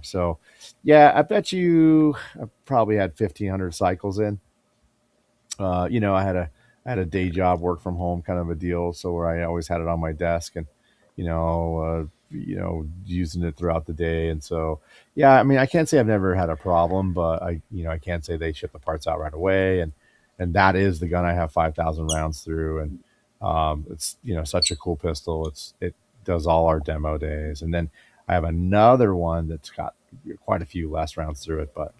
So, yeah, I bet you I probably had 1,500 cycles in. You know, I had a day job, work from home kind of a deal, so where I always had it on my desk and using it throughout the day. And so, yeah, I mean, I can't say I've never had a problem, but I can't say they ship the parts out right away. And that is the gun I have 5,000 rounds through, and it's such a cool pistol. It does all our demo days, and then I have another one that's got quite a few less rounds through it, but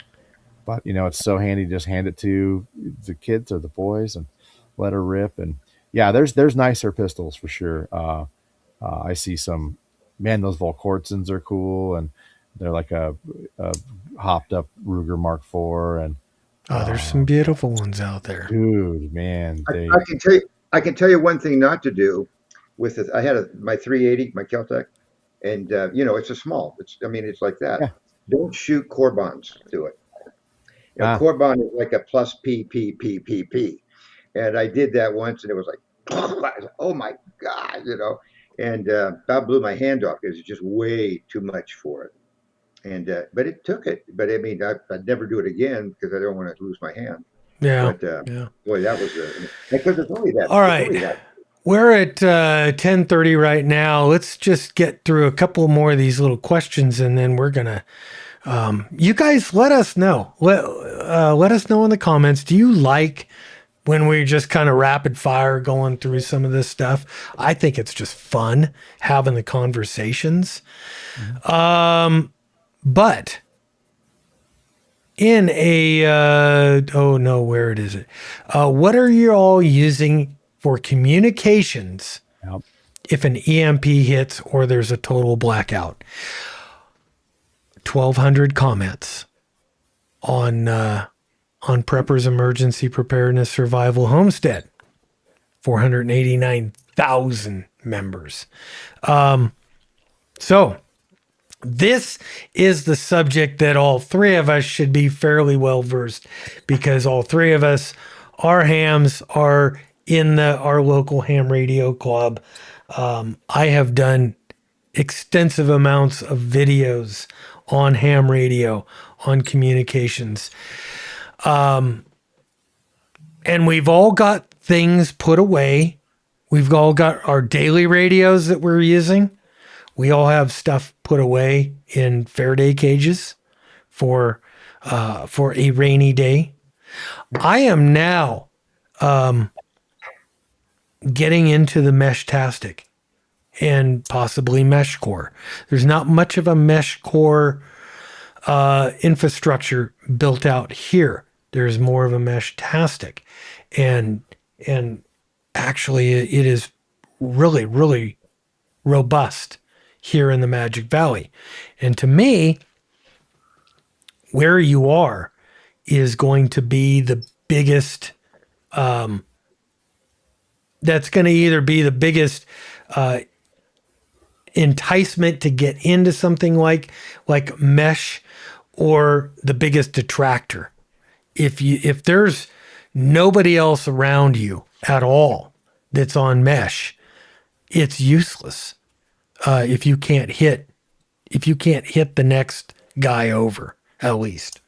it's so handy to just hand it to the kids or the boys and let her rip. And yeah, there's nicer pistols for sure. I see some, man, those Volkortsons are cool, and they're like a hopped up Ruger Mark IV. And Oh, there's some beautiful ones out there. dude, man, they I can tell you one thing not to do with it. I had my 380, my Kel-Tec, and it's a small. It's like that. Yeah. Don't shoot Corbons to it. Corbon is like a plus P P P P P, and I did that once, and it was like, oh my god, and about blew my hand off because it's just way too much for it. And but it took it. But I mean, I'd never do it again because I don't want to lose my hand. Yeah. But Yeah. boy, that was because it's only that. All it's right. only that. We're at 10:30 right now. Let's just get through a couple more of these little questions, and then we're gonna. You guys, let us know. Let us know in the comments. Do you like when we just kind of rapid fire going through some of this stuff? I think it's just fun having the conversations. But in a where is it? What are you all using for communications Yep. if an EMP hits or there's a total blackout? 1,200 comments on Prepper's Emergency Preparedness Survival Homestead. 489,000 members. So this is the subject that all three of us should be fairly well versed, because all three of us, our hams are in our local ham radio club. I have done extensive amounts of videos on ham radio, on communications. And we've all got things put away. We've all got our daily radios that we're using. We all have stuff put away in Faraday cages for a rainy day. I am now getting into the Meshtastic and possibly Mesh Core. There's not much of a Mesh Core infrastructure built out here. There's more of a Meshtastic, and actually it is really, really robust here in the Magic Valley. And to me, where you are is going to be the biggest, that's going to either be the biggest enticement to get into something like Mesh, or the biggest detractor. If there's nobody else around you at all that's on Mesh, it's useless. If you can't hit the next guy over, at least.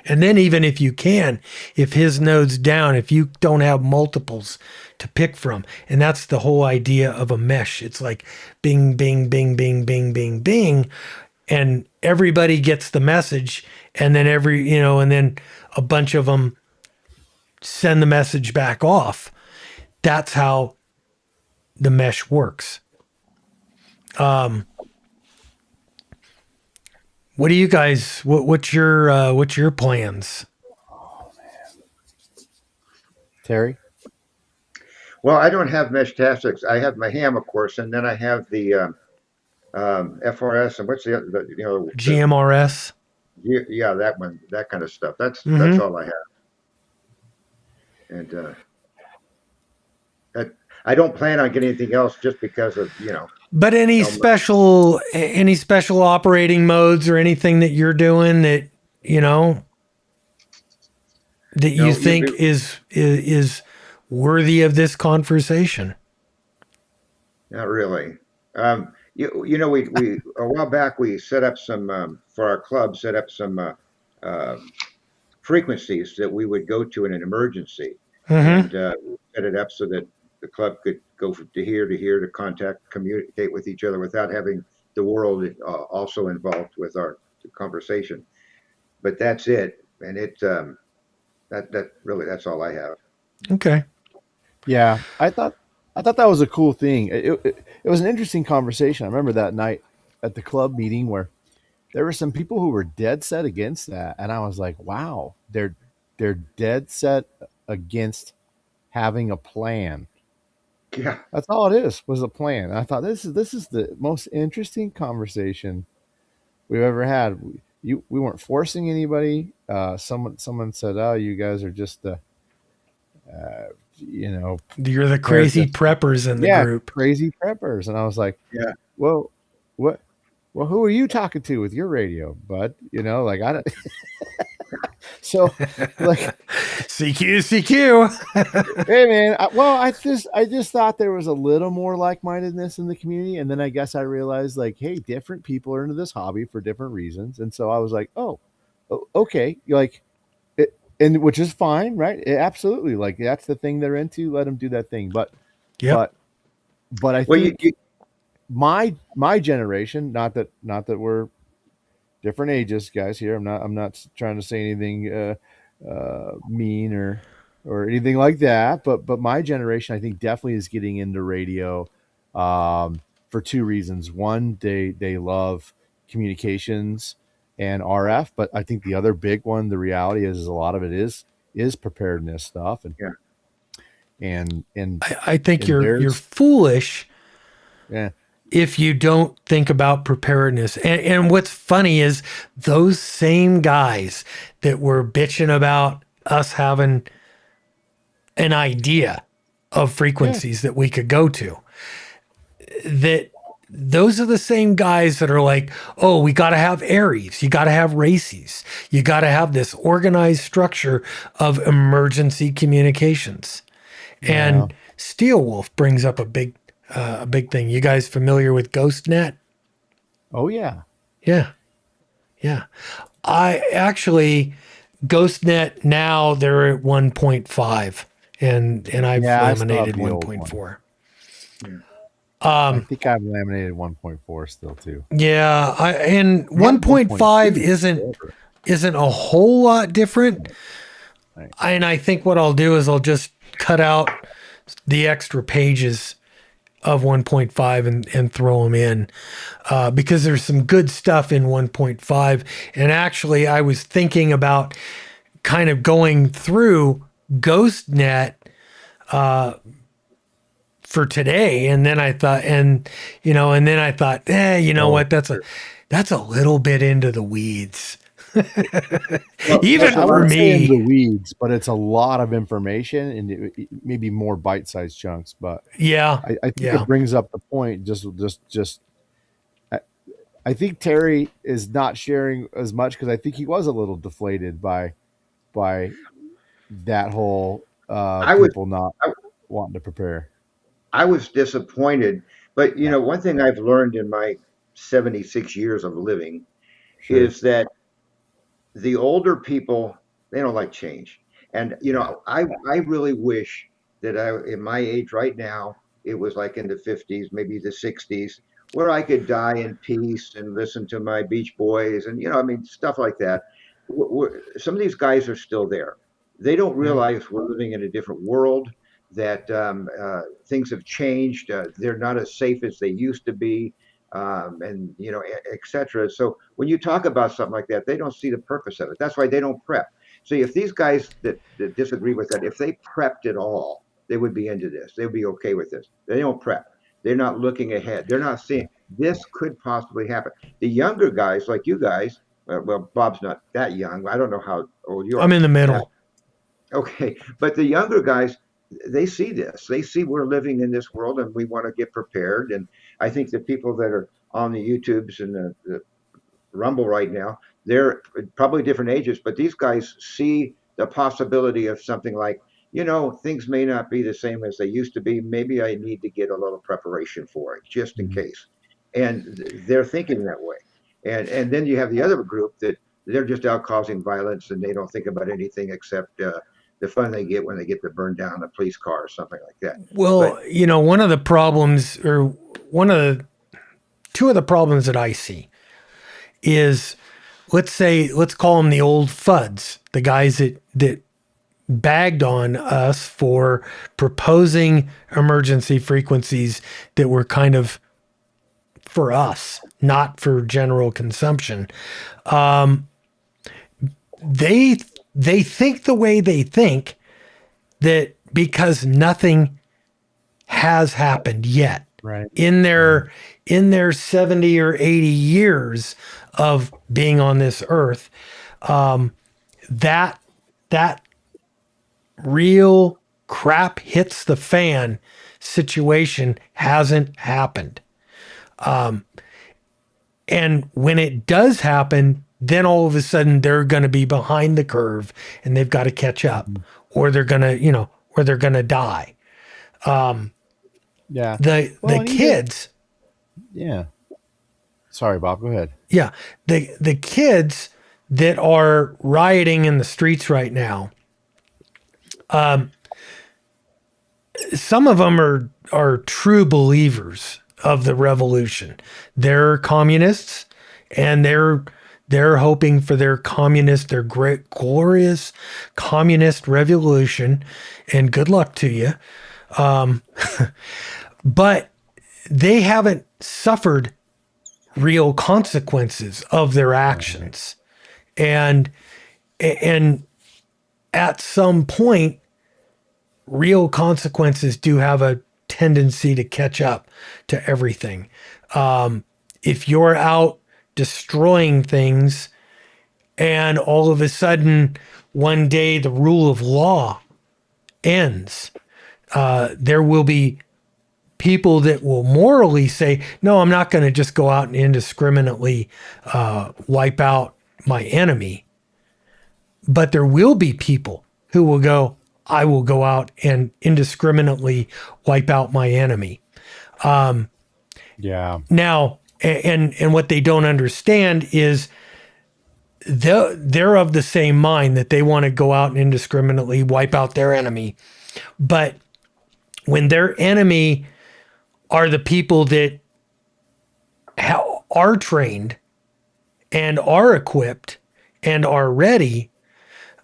And then even if you can, if his node's down, if you don't have multiples to pick from, and that's the whole idea of a mesh. It's like bing, bing, bing, bing, bing, bing, bing, and everybody gets the message, and then and then a bunch of them send the message back off. That's how the mesh works. What do you guys? What's your plans? Terry? Well, I don't have Meshtastics. I have my ham, of course, and then I have the FRS, and what's the other, GMRS. yeah, that one, that kind of stuff. That's Mhm. all I have. And that, I don't plan on getting anything else just because of, But any Um, special operating modes or anything that you're doing that you know that you no, think is worthy of this conversation? not really. We a while back we set up some for our club, set up some frequencies that we would go to in an emergency, Hmm. and set it up so that the club could go to here to contact, communicate with each other without having the world also involved with our conversation. But that's it, and that really, that's all I have. Okay. Yeah, I thought that was a cool thing. It was an interesting conversation. I remember that night at the club meeting where there were some people who were dead set against that, and I was like, wow, they're dead set against having a plan. Yeah, That's all it is, was a plan. And I thought this is the most interesting conversation we've ever had. We weren't forcing anybody. Someone said, "Oh, you guys are just the, uh, you know, You're the prepared crazy preppers in the yeah, group. crazy preppers." And I was like, yeah. "Well, what? Well, who are you talking to with your radio, bud? Like I don't." So, like, CQ, CQ. hey man, I just thought there was a little more like mindedness in the community, and then I guess I realized like, hey, different people are into this hobby for different reasons, and so I was like, oh, okay, like, and which is fine, right? Absolutely, like that's the thing they're into. Let them do that thing, Yep. but I Well, think my generation, not that we're different ages, guys. Here, I'm not trying to say anything mean or anything like that. But my generation, I think, definitely is getting into radio for two reasons. One, they love communications and RF, but I think the other big one, the reality is a lot of it is preparedness stuff, and yeah. and and I think and you're there's foolish yeah if you don't think about preparedness. And what's funny is those same guys that were bitching about us having an idea of yeah frequencies that we could go to, that those are the same guys that are like, oh, we got to have Aries, you got to have races, you got to have this organized structure of emergency communications. yeah And Steel Wolf brings up a big thing. You guys familiar with GhostNet? oh yeah Yeah, yeah. I actually GhostNet now they're at 1.5, and I've yeah I still have laminated the old one. 1.4. Yeah. I think I've laminated 1.4 still too. Yeah, and I had 1.5 1.2 forever. isn't a whole lot different. Right. And I think what I'll do is I'll just cut out the extra pages of 1.5 and throw them in because there's some good stuff in 1.5. And actually, I was thinking about kind of going through GhostNet for today, and then I thought, you know Oh, what? That's a little bit into the weeds, Well, even I for wouldn't say in the me. weeds, but it's a lot of information and maybe more bite-sized chunks. But Yeah, I think yeah. it brings up the point. Just I, I think Terry is not sharing as much because I think he was a little deflated by that whole I was people not I, wanting to prepare. I was disappointed, but Yeah, one thing I've learned in my 76 years of living sure. is that the older people, they don't like change. And Yeah, I really wish that I in my age right now, it was like in the 50s, maybe the 60s, where I could die in peace and listen to my Beach Boys and I mean stuff like that. Some of these guys are still there. They don't yeah, realize we're living in a different world, that things have changed. They're not as safe as they used to be, and et cetera. So when you talk about something like that, they don't see the purpose of it. That's why they don't prep. See, if these guys that disagree with that, if they prepped at all, they would be into this. They'd be okay with this. They don't prep. They're not looking ahead. They're not seeing. this could possibly happen. The younger guys, like you guys, well, Bob's not that young. I don't know how old you I'm are. in the middle. Okay, but the younger guys, they see this. They see we're living in this world, and we want to get prepared. And I think the people that are on the YouTubes and the Rumble right now, they're probably different ages, but these guys see the possibility of something like, things may not be the same as they used to be. Maybe I need to get a little preparation for it, just in Mhm. case. And they're thinking that way. And then you have the other group that they're just out causing violence, and they don't think about anything except the fun they get when they get to burn down a police car or something like that. Well, But one of the problems, or one of the two of the problems that I see is, let's call them the old FUDs, the guys that bagged on us for proposing emergency frequencies that were kind of for us, not for general consumption. They they think the way they think, that because nothing has happened yet Right. in their 70 or 80 years of being on this earth, that that real crap hits the fan situation hasn't happened. And when it does happen, then all of a sudden they're going to be behind the curve and they've got to catch up, or they're going to, or they're going to die. Yeah. The Well, and even- kids, Yeah. Sorry, Bob. Go ahead. yeah, the kids that are rioting in the streets right now, some of them are true believers of the revolution. They're communists, and they're hoping for their great glorious communist revolution, and good luck to you. But they haven't suffered real consequences of their actions. And at some point, real consequences do have a tendency to catch up to everything. If you're out destroying things, and all of a sudden one day the rule of law ends, there will be people that will morally say, no, I'm not going to just go out and indiscriminately wipe out my enemy. But there will be people who will go, I will go out and indiscriminately wipe out my enemy. Yeah. Now, and what they don't understand is they're of the same mind that they want to go out and indiscriminately wipe out their enemy. But when their enemy are the people that are trained and are equipped and are ready,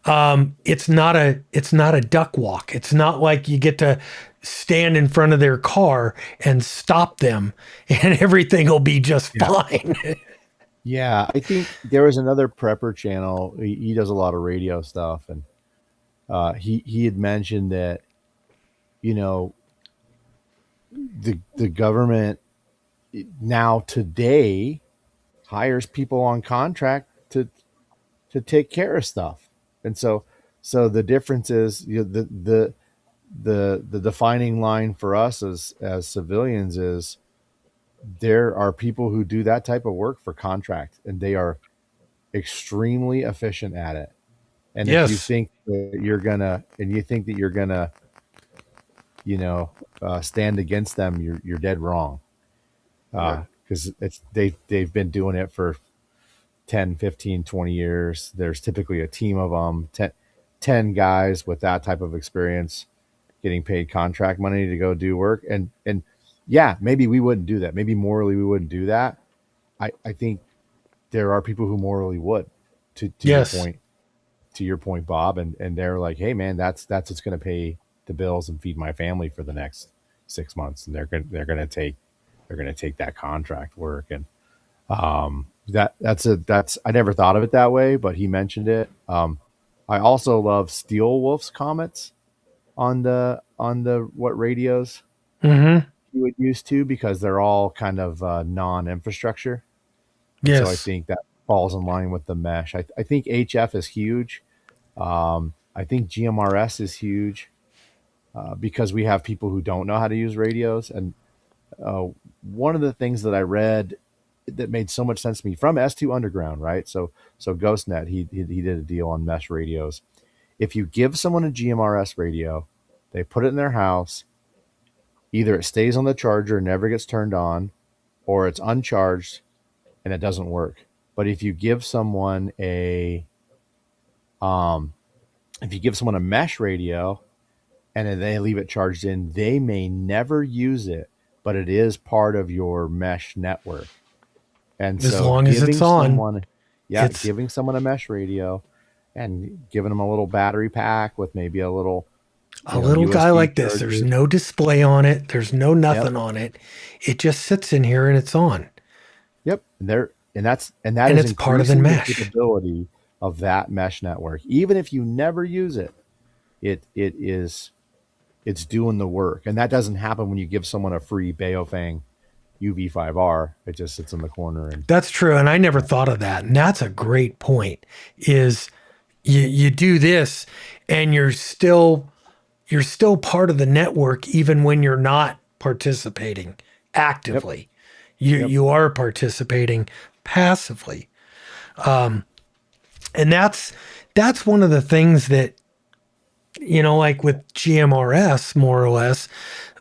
it's not a duck walk. It's not like you get to stand in front of their car and stop them and everything will be just fine. Yeah, I think there was another prepper channel. He does a lot of radio stuff, and he had mentioned that, the government now today hires people on contract to take care of stuff, and so the difference is, the defining line for us as civilians is, there are people who do that type of work for contract, and they are extremely efficient at it. And if you Yes. think that you're gonna, stand against them, you're dead wrong. Because they've been doing it for 10, 15, 20 years. There's typically a team of them, 10 guys with that type of experience getting paid contract money to go do work. And yeah, maybe we wouldn't do that. Maybe morally we wouldn't do that. I think there are people who morally would, to Yes. your point, Bob, and they're like, hey man, that's what's going to pay the bills and feed my family for the next 6 months. And they're going to take that contract work. And that's I never thought of it that way, but he mentioned it. I also love Steel Wolf's comments on the what radios. Mm-hmm. you would use to, because they're all kind of non-infrastructure. And so I Yes. think that falls in line with the mesh. I think HF is huge. I think GMRS is huge because we have people who don't know how to use radios. And one of the things that I read that made so much sense to me from S2 Underground, right? So GhostNet, he did a deal on mesh radios. If you give someone a GMRS radio, they put it in their house, either it stays on the charger and never gets turned on, or it's uncharged and it doesn't work. But if you give someone a mesh radio and then they leave it charged in, they may never use it, but it is part of your mesh network. And As so long as it's on, it's giving someone a mesh radio and giving them a little battery pack with maybe a little guy USB like this. There's charger. no display on it. There's no nothing Yep. on it. It just sits in here and it's on. Yep. And that And is it's part of the increasing mesh. capability of that mesh network. Even if you never use it, it's doing the work. And that doesn't happen when you give someone a free Baofeng UV5R. It just sits in the corner and That's true. And I never thought of that. And that's a great point is you do this and you're still part of the network, even when you're not participating actively. You are participating passively. And that's one of the things that, like with GMRS, more or less,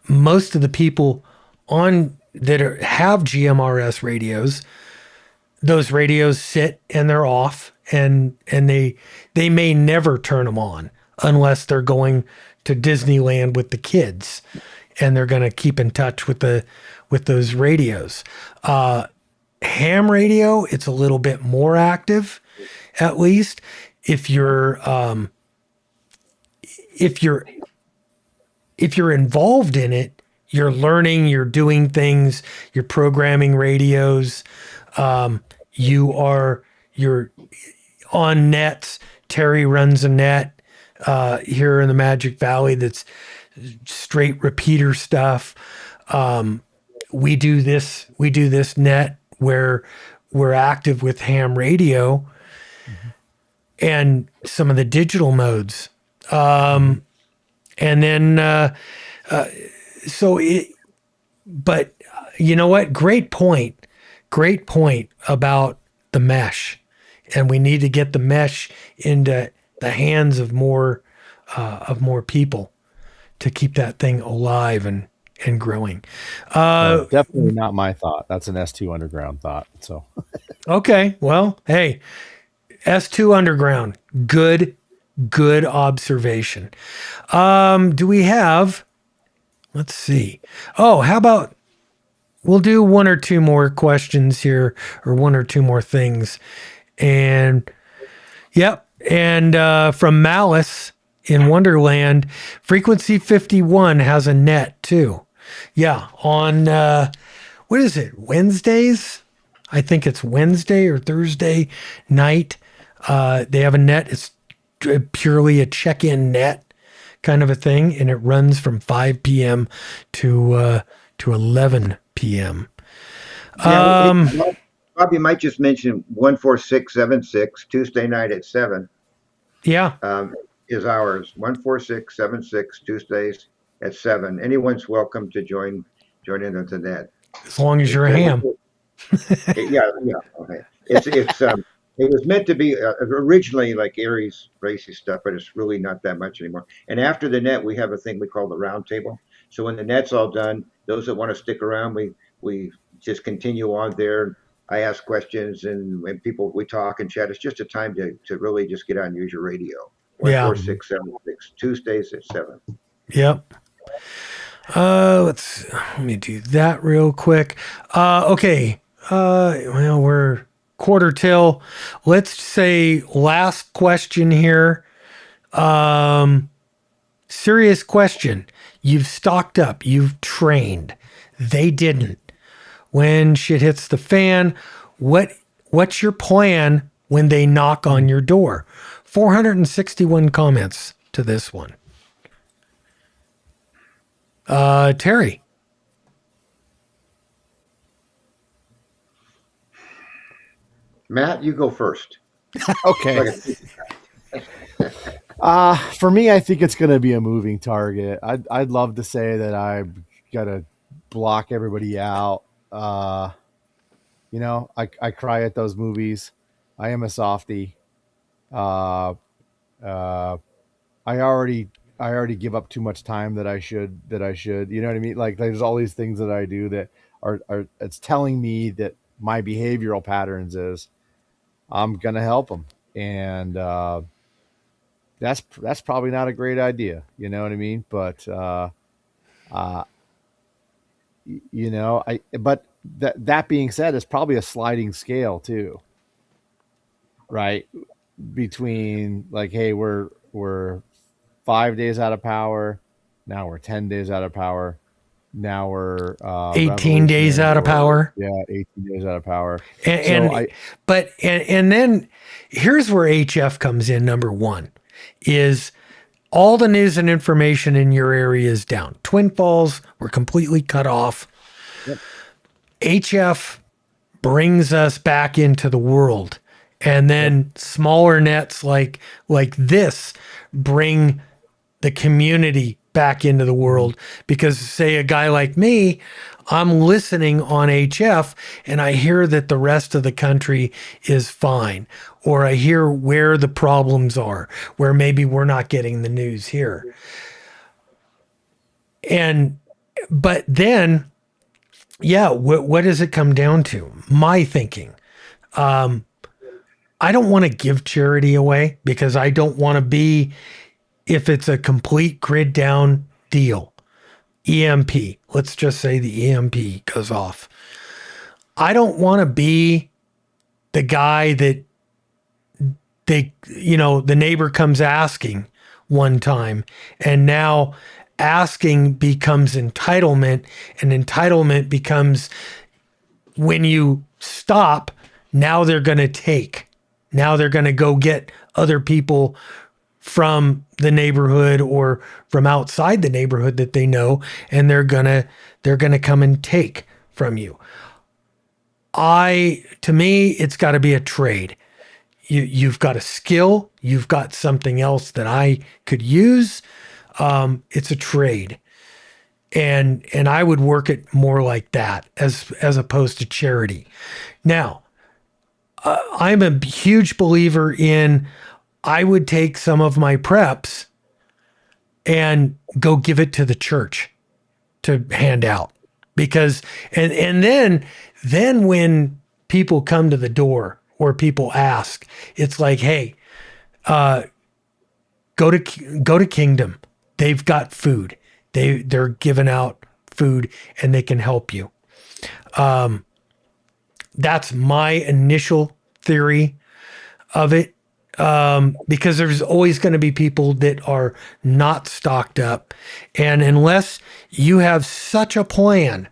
most of the people have GMRS radios, those radios sit and they're off and they may never turn them on unless they're going to Disneyland with the kids and they're going to keep in touch with those radios. Ham radio, it's a little bit more active, at least if you're involved in it, you're learning, you're doing things, you're programming radios, you're on nets. Terry runs a net here in the Magic Valley that's straight repeater stuff. We do this net where we're active with ham radio and some of the digital modes. And then, but you know what? Great point about the mesh. And we need to get the mesh into the hands of more people to keep that thing alive and growing. definitely not my thought. That's an S2 Underground thought. So Okay. Well, hey, S2 Underground. Good observation. Do we have, let's see. Oh, how about we'll do one or two more questions here or one or two more things. And yep. And from Malice in Wonderland, Frequency 51 has a net too. Yeah. On, what is it? Wednesdays? I think it's Wednesday or Thursday night. They have a net. It's purely a check-in net kind of a thing. And it runs from 5 p.m. to 11 p.m. Bob, you might just mention 14676 Tuesday night at 7 Yeah. is ours. 14676 Tuesdays at 7. Anyone's welcome to join in on that. As long as you're a ham. Yeah. Okay. It was meant to be originally like Aries racy stuff, but it's really not that much anymore. And after the net, we have a thing we call the round table. So when the net's all done, those that want to stick around, we just continue on there. I ask questions and when we talk and chat. It's just a time to really just get on and use your radio. Yeah. 14676 Tuesdays at 7. Yep. Let me do that real quick. Okay. Well, we're quarter till. Let's say last question here. Serious question. You've stocked up. You've trained. They didn't. When shit hits the fan, what's your plan when they knock on your door? 461 comments to this one. Terry. Matt, you go first. Okay. For me, I think it's going to be a moving target. I'd love to say that I've got to block everybody out. I cry at those movies. I am a softie. Uh, uh, I already give up too much time that I should. You know what I mean? Like there's all these things that I do that are it's telling me that my behavioral patterns is I'm gonna help them, and that's probably not a great idea. You know what I mean? But uh, but that being said, it's probably a sliding scale too, right? Between like, hey, we're 5 days out of power, now we're 10 days out of power, now we're 18 days out of power. Yeah, 18 days out of power. And then here's where HF comes in. Number one is all the news and information in your area is down. Twin Falls were completely cut off. Yep. HF brings us back into the world. And then smaller nets like this bring the community back into the world, because say a guy like me, I'm listening on HF and I hear that the rest of the country is fine, or I hear where the problems are, where maybe we're not getting the news here. But then, what does it come down to? My thinking. I don't want to give charity away, because I don't want to be, if it's a complete grid down deal, EMP, let's just say the EMP goes off. I don't want to be the guy that the neighbor comes asking one time, and now asking becomes entitlement, and entitlement becomes, when you stop, now they're going to take. Now they're going to go get other people from the neighborhood or from outside the neighborhood that they know, and they're going to come and take from you. To me, it's got to be a trade. You've got a skill, you've got something else that I could use. It's a trade. And I would work it more like that as opposed to charity. Now, I'm a huge believer in, I would take some of my preps and go give it to the church to hand out, because, and then when people come to the door or people ask, it's like, hey, go to Kingdom. They've got food. They're giving out food and they can help you. That's my initial theory of it, because there's always going to be people that are not stocked up. And unless you have such a plan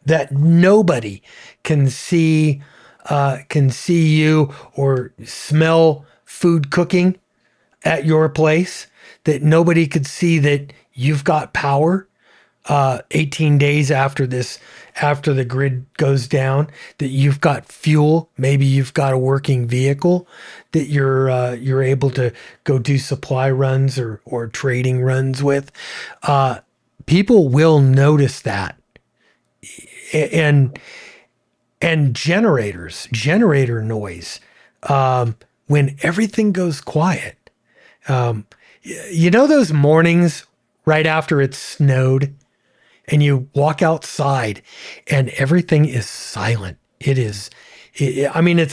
that nobody can see you or smell food cooking at your place, that nobody could see that you've got power 18 days after the grid goes down, that you've got fuel, maybe you've got a working vehicle that you're able to go do supply runs or trading runs with, people will notice that. And generator noise, when everything goes quiet, those mornings right after it snowed, and you walk outside and everything is silent. It's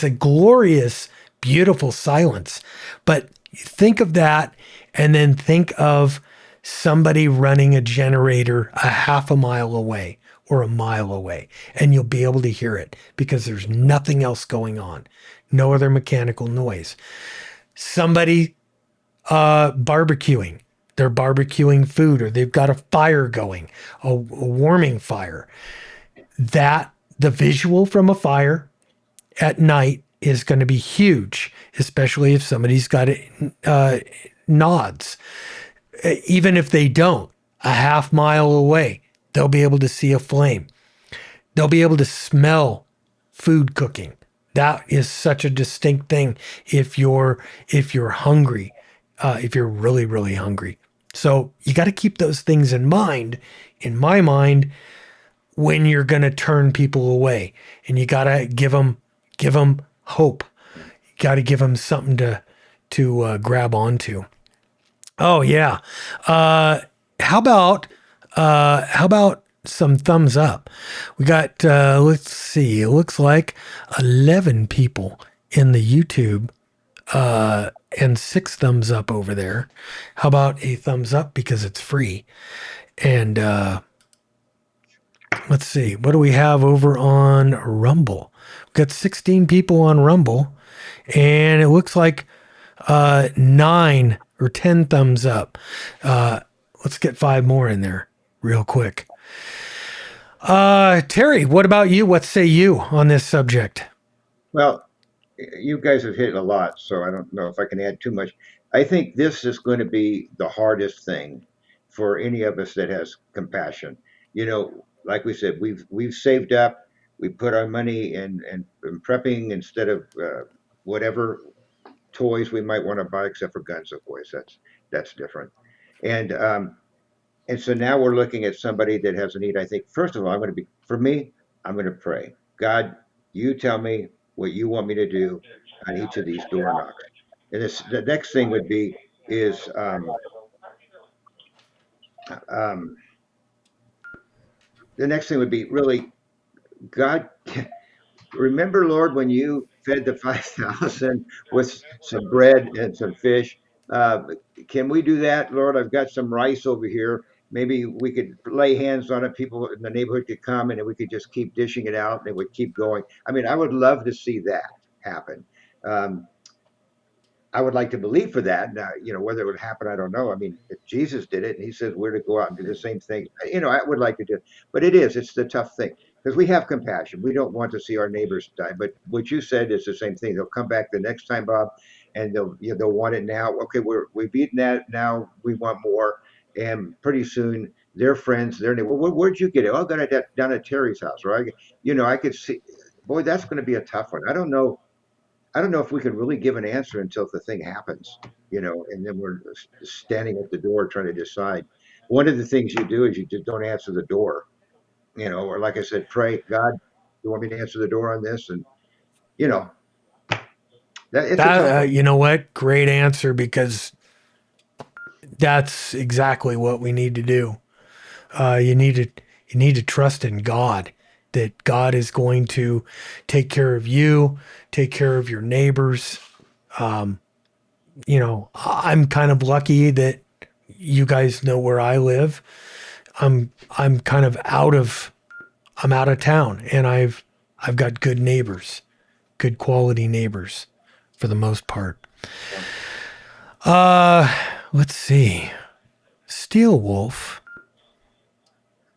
a glorious, beautiful silence. But think of that, and then think of somebody running a generator a half a mile away or a mile away, and you'll be able to hear it because there's nothing else going on. No other mechanical noise. Somebody barbecuing. They're barbecuing food, or they've got a fire going, a warming fire. That the visual from a fire at night is going to be huge, especially if somebody's got nods. Even if they don't, a half mile away, they'll be able to see a flame. They'll be able to smell food cooking That is such a distinct thing if you're hungry, if you're really, really hungry. So you got to keep those things in mind, in my mind, when you're going to turn people away, and you got to give them hope. You got to give them something to grab onto. Oh yeah. How about some thumbs up? We got let's see. It looks like 11 people in the YouTube and 6 thumbs up over there. How about a thumbs up because it's free? And let's see. What do we have over on Rumble? We've got 16 people on Rumble, and it looks like 9 or 10 thumbs up. Let's get 5 more in there real quick. Terry, what about you? What say you on this subject? Well, you guys have hit a lot, so I don't know if I can add too much. I think this is going to be the hardest thing for any of us that has compassion. You know, like we said, we've saved up, we put our money in prepping instead of whatever toys we might want to buy, except for guns, of course. That's different. And and so now we're looking at somebody that has a need. I think first of all, for me, I'm going to pray. God, you tell me what you want me to do on each of these door knocks. And the next thing would be is um, the next thing would be really God. Remember, Lord, when you fed the 5,000 with some bread and some fish? Uh, can we do that, Lord? I've got some rice over here. Maybe we could lay hands on it. People in the neighborhood could come and we could just keep dishing it out and it would keep going. I mean, I would love to see that happen. Um, I would like to believe for that. Now, you know, whether it would happen, I don't know. I mean, if Jesus did it and he says we're to go out and do the same thing, you know, I would like to do it. But it's the tough thing because we have compassion. We don't want to see our neighbors die. But what you said is the same thing. They'll come back the next time, Bob, and they'll want it now. Okay, we've eaten that. Now we want more. And pretty soon their friends, their neighbor, well, where'd you get it? Oh, I got it down at Terry's house, right? You know, I could see, boy, that's going to be a tough one. I don't know if we can really give an answer until the thing happens, you know, and then we're standing at the door trying to decide. One of the things you do is you just don't answer the door, you know, or like I said, pray, God, you want me to answer the door on this? And, you know, it's a tough one. You know what? Great answer, because that's exactly what we need to do. You need to trust in God, that God is going to take care of you, take care of your neighbors. You know, I'm kind of lucky that you guys know where I live. I'm kind of I'm out of town, and I've got good neighbors, good quality neighbors for the most part. Let's see. Steel Wolf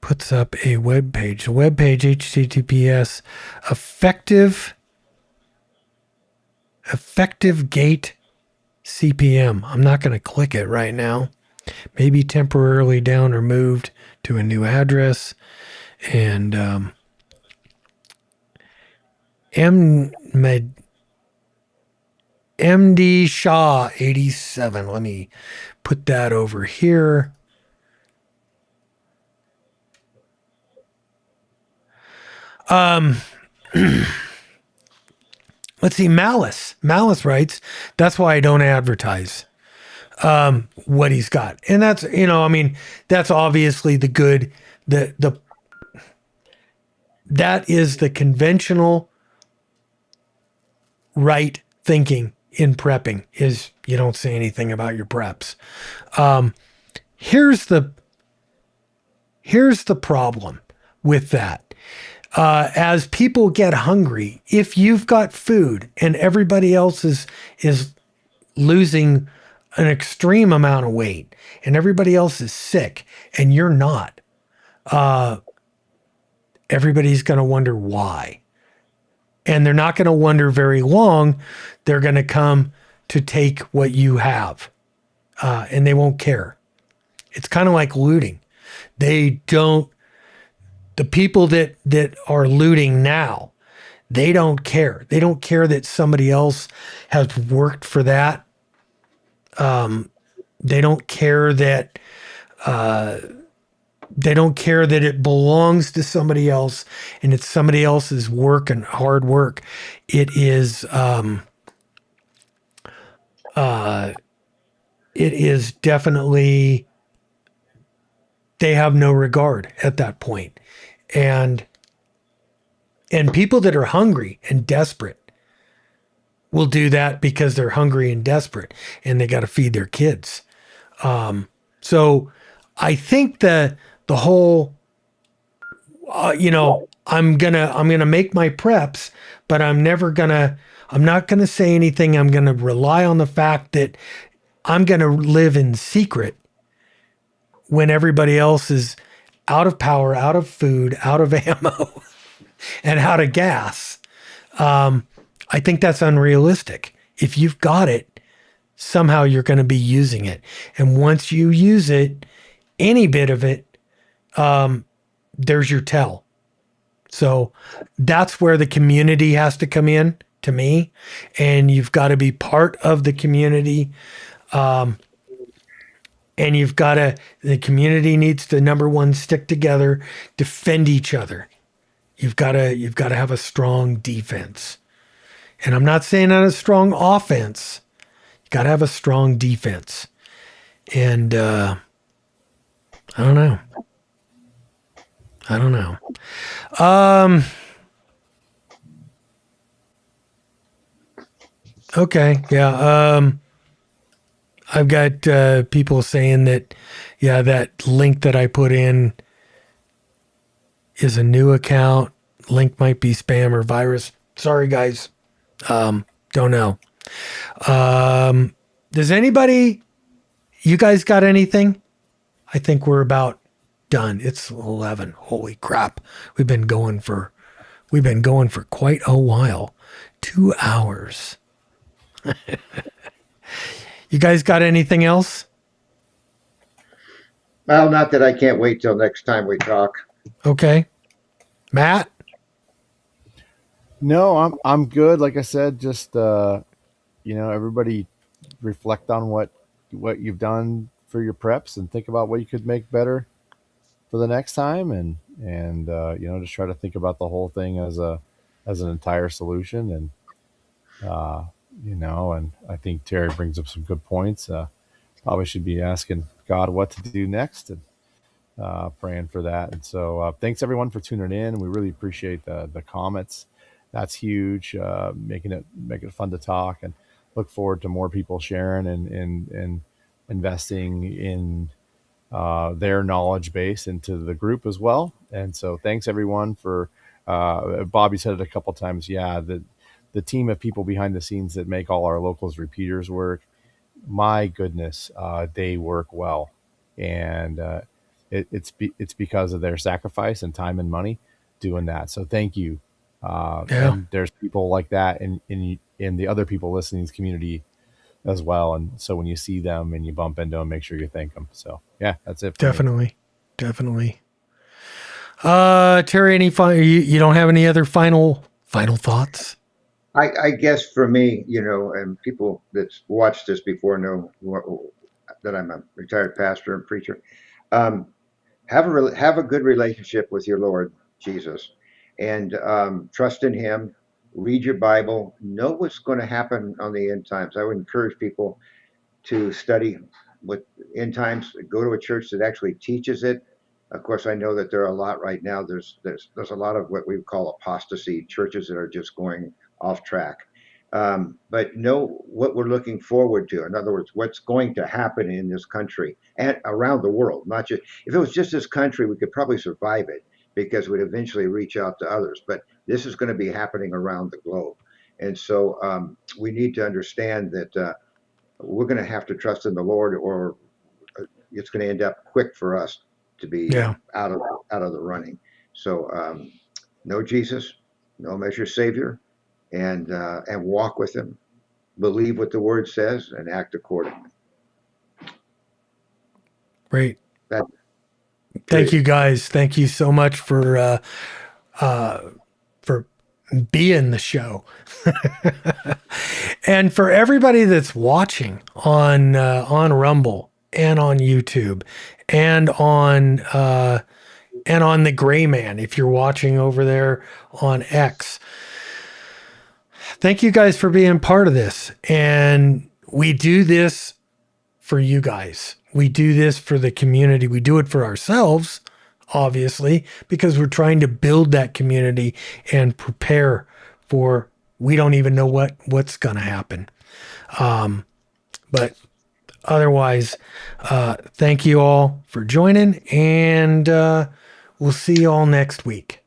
puts up a web page. The web page, HTTPS, effective gate CPM. I'm not going to click it right now. Maybe temporarily down or moved to a new address. And MD Shaw 87. Let me put that over here. Let's see. Malice writes, that's why I don't advertise what he's got. And that's, you know, I mean, that's obviously the good, that is the conventional right thinking in prepping, is you don't say anything about your preps. Here's the problem with that. As people get hungry, if you've got food and everybody else is losing an extreme amount of weight and everybody else is sick and you're not, everybody's going to wonder why. And they're not going to wonder very long. They're going to come to take what you have, and they won't care. It's kind of like looting. The people that are looting now, They don't care. They don't care that somebody else has worked for that. They don't care that it belongs to somebody else and it's somebody else's work and hard work. It is definitely, they have no regard at that point. And people that are hungry and desperate will do that because they're hungry and desperate and they got to feed their kids. So I think the whole, I'm gonna make my preps, but I'm not gonna say anything. I'm gonna rely on the fact that I'm gonna live in secret when everybody else is out of power, out of food, out of ammo, and out of gas. I think that's unrealistic. If you've got it, somehow you're going to be using it. And once you use it, any bit of it, there's your tell. So that's where the community has to come in to me. And you've got to be part of the community. And the community needs to, number one, stick together, defend each other. You've got to have a strong defense. And I'm not saying not a strong offense. You got to have a strong defense. And I don't know. Okay. Yeah. I've got people saying that, yeah, that link that I put in is a new account. Link might be spam or virus. Sorry, guys. Don't know. Does anybody, you guys got anything? I think we're about done. It's 11. Holy crap. We've been going for quite a while. 2 hours. You guys got anything else? Well, not that I can't wait till next time we talk. Okay. Matt? No, I'm good. Like I said, just everybody reflect on what you've done for your preps and think about what you could make better for the next time, and just try to think about the whole thing as an entire solution. And I think Terry brings up some good points. Probably should be asking God what to do next and praying for that. And so thanks everyone for tuning in. We really appreciate the comments. That's huge. Making it fun to talk, and look forward to more people sharing and investing in their knowledge base into the group as well. And so thanks everyone for Bobby said it a couple times. Yeah, the team of people behind the scenes that make all our locals repeaters work, my goodness, they work well. And it's because of their sacrifice and time and money doing that. So thank you. Yeah. And there's people like that in the other people listening to this community as well. And so when you see them and you bump into them, make sure you thank them. So yeah, that's it. Definitely. Terry, you don't have any other final thoughts? I guess for me, and people that's watched this before know that I'm a retired pastor and preacher. Have a good relationship with your Lord Jesus, and trust in Him. Read your Bible. Know what's going to happen on the end times. I would encourage people to study what end times. Go to a church that actually teaches it. Of course, I know that there are a lot right now. There's a lot of what we would call apostasy, churches that are just going off track. But know what we're looking forward to. In other words, what's going to happen in this country and around the world. Not just, if it was just this country, we could probably survive it because we'd eventually reach out to others. But this is going to be happening around the globe. And so we need to understand that we're going to have to trust in the Lord, or it's going to end up quick for us to be out of the running. So know Jesus, know him as your Savior, and walk with him, believe what the Word says, and act accordingly. Great. Thank you guys. Thank you so much for be in the show. And for everybody that's watching on Rumble and on YouTube and on the Gray Man, if you're watching over there on X, thank you guys for being part of this. And we do this for you guys. We do this for the community. We do it for ourselves, obviously, because we're trying to build that community and prepare for, we don't even know what's going to happen. But otherwise, thank you all for joining, and we'll see you all next week.